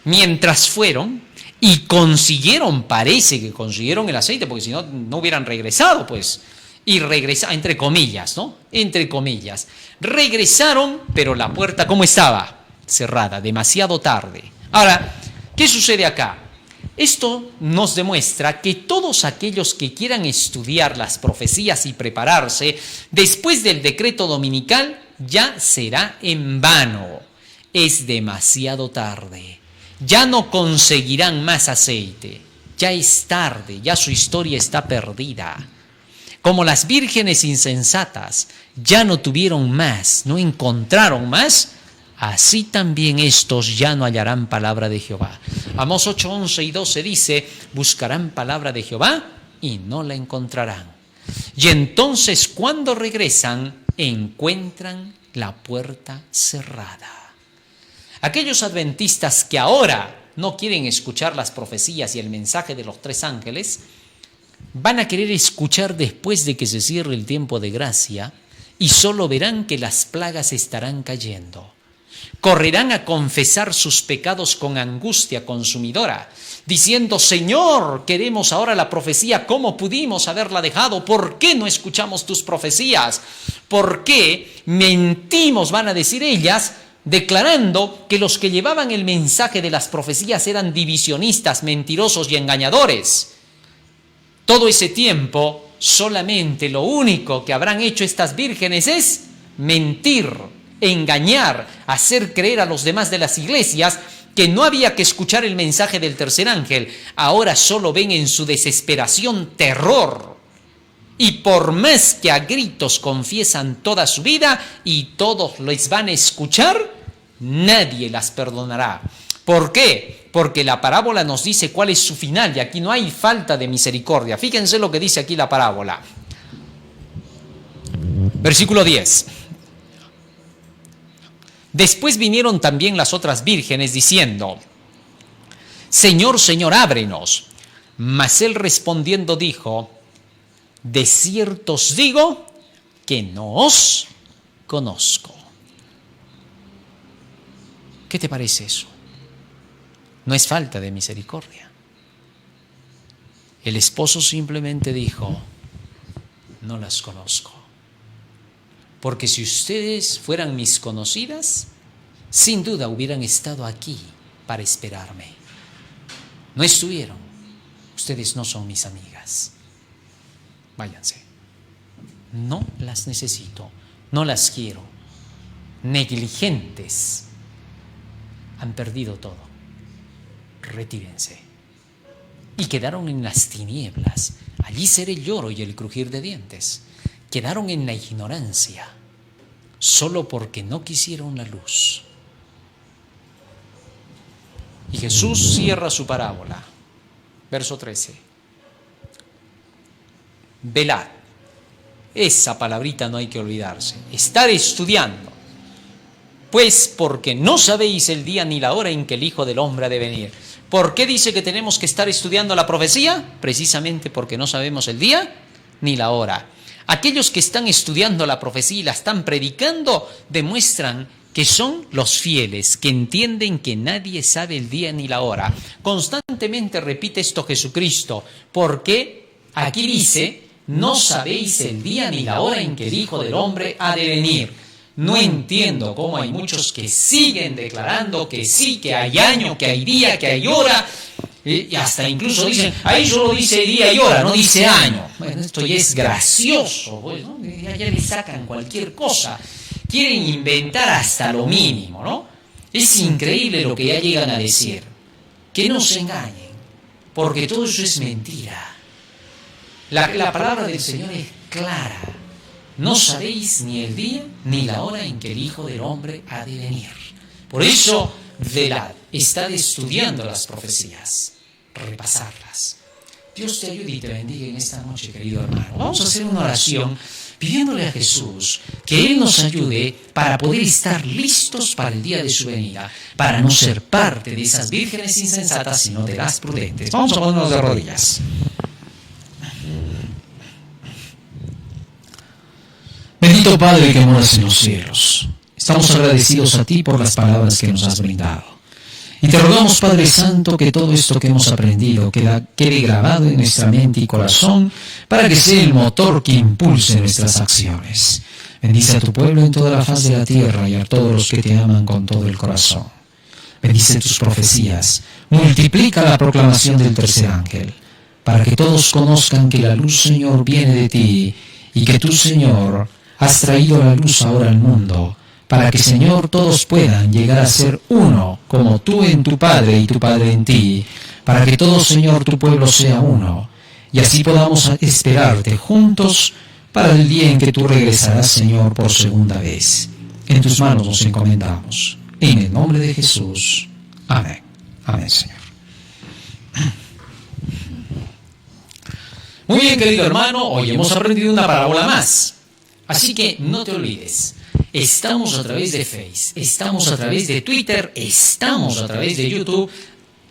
Mientras fueron y consiguieron, parece que consiguieron el aceite, porque si no, no hubieran regresado, pues. Y regresaron, entre comillas, ¿no? Entre comillas. Regresaron, pero la puerta, ¿cómo estaba? Cerrada, demasiado tarde. Ahora, ¿qué sucede acá? Esto nos demuestra que todos aquellos que quieran estudiar las profecías y prepararse después del decreto dominical ya será en vano. Es demasiado tarde. Ya no conseguirán más aceite. Ya es tarde, ya su historia está perdida. Como las vírgenes insensatas ya no tuvieron más, no encontraron más, así también estos ya no hallarán palabra de Jehová. Amós 8, 11 y 12 dice, buscarán palabra de Jehová y no la encontrarán. Y entonces cuando regresan, encuentran la puerta cerrada. Aquellos adventistas que ahora no quieren escuchar las profecías y el mensaje de los 3 ángeles, van a querer escuchar después de que se cierre el tiempo de gracia y solo verán que las plagas estarán cayendo. Correrán a confesar sus pecados con angustia consumidora, diciendo, Señor, queremos ahora la profecía, ¿cómo pudimos haberla dejado? ¿Por qué no escuchamos tus profecías? ¿Por qué mentimos? Van a decir ellas, declarando que los que llevaban el mensaje de las profecías eran divisionistas, mentirosos y engañadores. Todo ese tiempo, solamente lo único que habrán hecho estas vírgenes es mentir, engañar, hacer creer a los demás de las iglesias que no había que escuchar el mensaje del tercer ángel. Ahora solo ven en su desesperación terror. Y por más que a gritos confiesan toda su vida y todos les van a escuchar, nadie las perdonará. ¿Por qué? Porque la parábola nos dice cuál es su final y aquí no hay falta de misericordia. Fíjense lo que dice aquí la parábola. Versículo 10. Después vinieron también las otras vírgenes diciendo, Señor, Señor, ábrenos. Mas él respondiendo dijo, de cierto os digo que no os conozco. ¿Qué te parece eso? No es falta de misericordia. El esposo simplemente dijo, no las conozco. Porque si ustedes fueran mis conocidas, sin duda hubieran estado aquí para esperarme. No estuvieron. Ustedes no son mis amigas. Váyanse. No las necesito, no las quiero. Negligentes. Han perdido todo. retírense. Y quedaron en las tinieblas. Allí será el lloro y el crujir de dientes. Quedaron en la ignorancia, solo porque no quisieron la luz. Y Jesús cierra su parábola. Verso 13. Velad. Esa palabrita no hay que olvidarse. Estar estudiando. Pues porque no sabéis el día ni la hora en que el Hijo del Hombre ha de venir. ¿Por qué dice que tenemos que estar estudiando la profecía? Precisamente porque no sabemos el día ni la hora. Aquellos que están estudiando la profecía y la están predicando demuestran que son los fieles, que entienden que nadie sabe el día ni la hora. Constantemente repite esto Jesucristo, porque aquí dice, no sabéis el día ni la hora en que el Hijo del Hombre ha de venir. No entiendo cómo hay muchos que siguen declarando que sí, que hay año, que hay día, que hay hora, y hasta incluso dicen, ahí solo dice día y hora, no dice año. Bueno, esto ya es gracioso, pues, ¿no? Ya le sacan cualquier cosa. Quieren inventar hasta lo mínimo, ¿no? Es increíble lo que ya llegan a decir. Que no se engañen, porque todo eso es mentira. La palabra del Señor es clara. No sabéis ni el día ni la hora en que el Hijo del Hombre ha de venir. Por eso, velad, estad estudiando las profecías, repasarlas. Dios te ayude y te bendiga en esta noche, querido hermano. Vamos a hacer una oración pidiéndole a Jesús que Él nos ayude para poder estar listos para el día de su venida, para no ser parte de esas vírgenes insensatas, sino de las prudentes. Vamos a ponernos de rodillas. Bendito Padre que moras en los cielos, estamos agradecidos a ti por las palabras que nos has brindado. Y te rogamos, Padre Santo, que todo esto que hemos aprendido quede grabado en nuestra mente y corazón para que sea el motor que impulse nuestras acciones. Bendice a tu pueblo en toda la faz de la tierra y a todos los que te aman con todo el corazón. Bendice tus profecías, multiplica la proclamación del tercer ángel, para que todos conozcan que la luz, Señor, viene de ti y que tú, Señor, has traído la luz ahora al mundo, para que, Señor, todos puedan llegar a ser uno, como tú en tu Padre y tu Padre en ti, para que todo, Señor, tu pueblo sea uno, y así podamos esperarte juntos para el día en que tú regresarás, Señor, por segunda vez. En tus manos nos encomendamos. En el nombre de Jesús. Amén. Amén, Señor. Muy bien, querido hermano, hoy hemos aprendido una parábola más. Así que no te olvides, estamos a través de Facebook, estamos a través de Twitter, estamos a través de YouTube,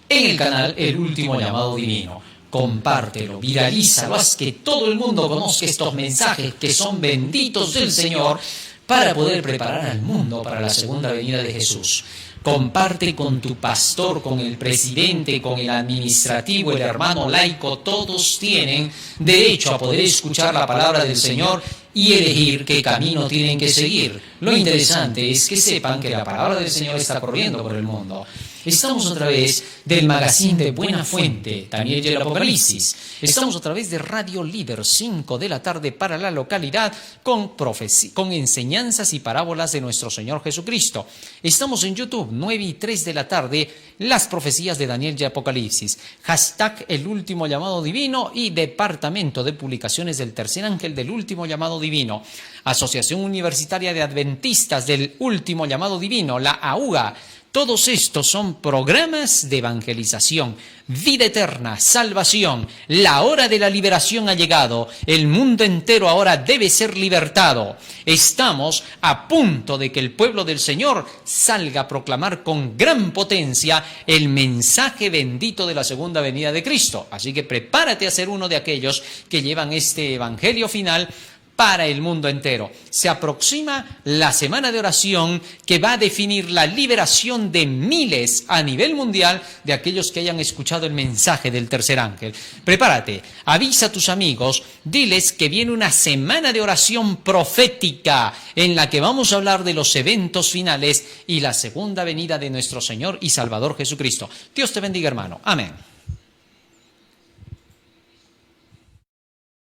en el canal El Último Llamado Divino. Compártelo, viralízalo, haz que todo el mundo conozca estos mensajes que son benditos del Señor para poder preparar al mundo para la segunda venida de Jesús. Comparte con tu pastor, con el presidente, con el administrativo, el hermano laico. Todos tienen derecho a poder escuchar la palabra del Señor y elegir qué camino tienen que seguir. Lo interesante es que sepan que la palabra del Señor está corriendo por el mundo. Estamos a través del magazine de Buena Fuente, Daniel y el Apocalipsis. Estamos a través de Radio Líder, 5 de la tarde para la localidad, con enseñanzas y parábolas de nuestro Señor Jesucristo. Estamos en YouTube, 9 y 3 de la tarde, las profecías de Daniel y Apocalipsis. Hashtag El Último Llamado Divino y Departamento de Publicaciones del Tercer Ángel del Último Llamado Divino. Asociación Universitaria de Adventistas del Último Llamado Divino, la AUGA. Todos estos son programas de evangelización, vida eterna, salvación. La hora de la liberación ha llegado. El mundo entero ahora debe ser libertado. Estamos a punto de que el pueblo del Señor salga a proclamar con gran potencia el mensaje bendito de la segunda venida de Cristo. Así que prepárate a ser uno de aquellos que llevan este evangelio final para el mundo entero. Se aproxima la semana de oración que va a definir la liberación de miles a nivel mundial de aquellos que hayan escuchado el mensaje del tercer ángel. Prepárate, avisa a tus amigos, diles que viene una semana de oración profética en la que vamos a hablar de los eventos finales y la segunda venida de nuestro Señor y Salvador Jesucristo. Dios te bendiga, hermano. Amén.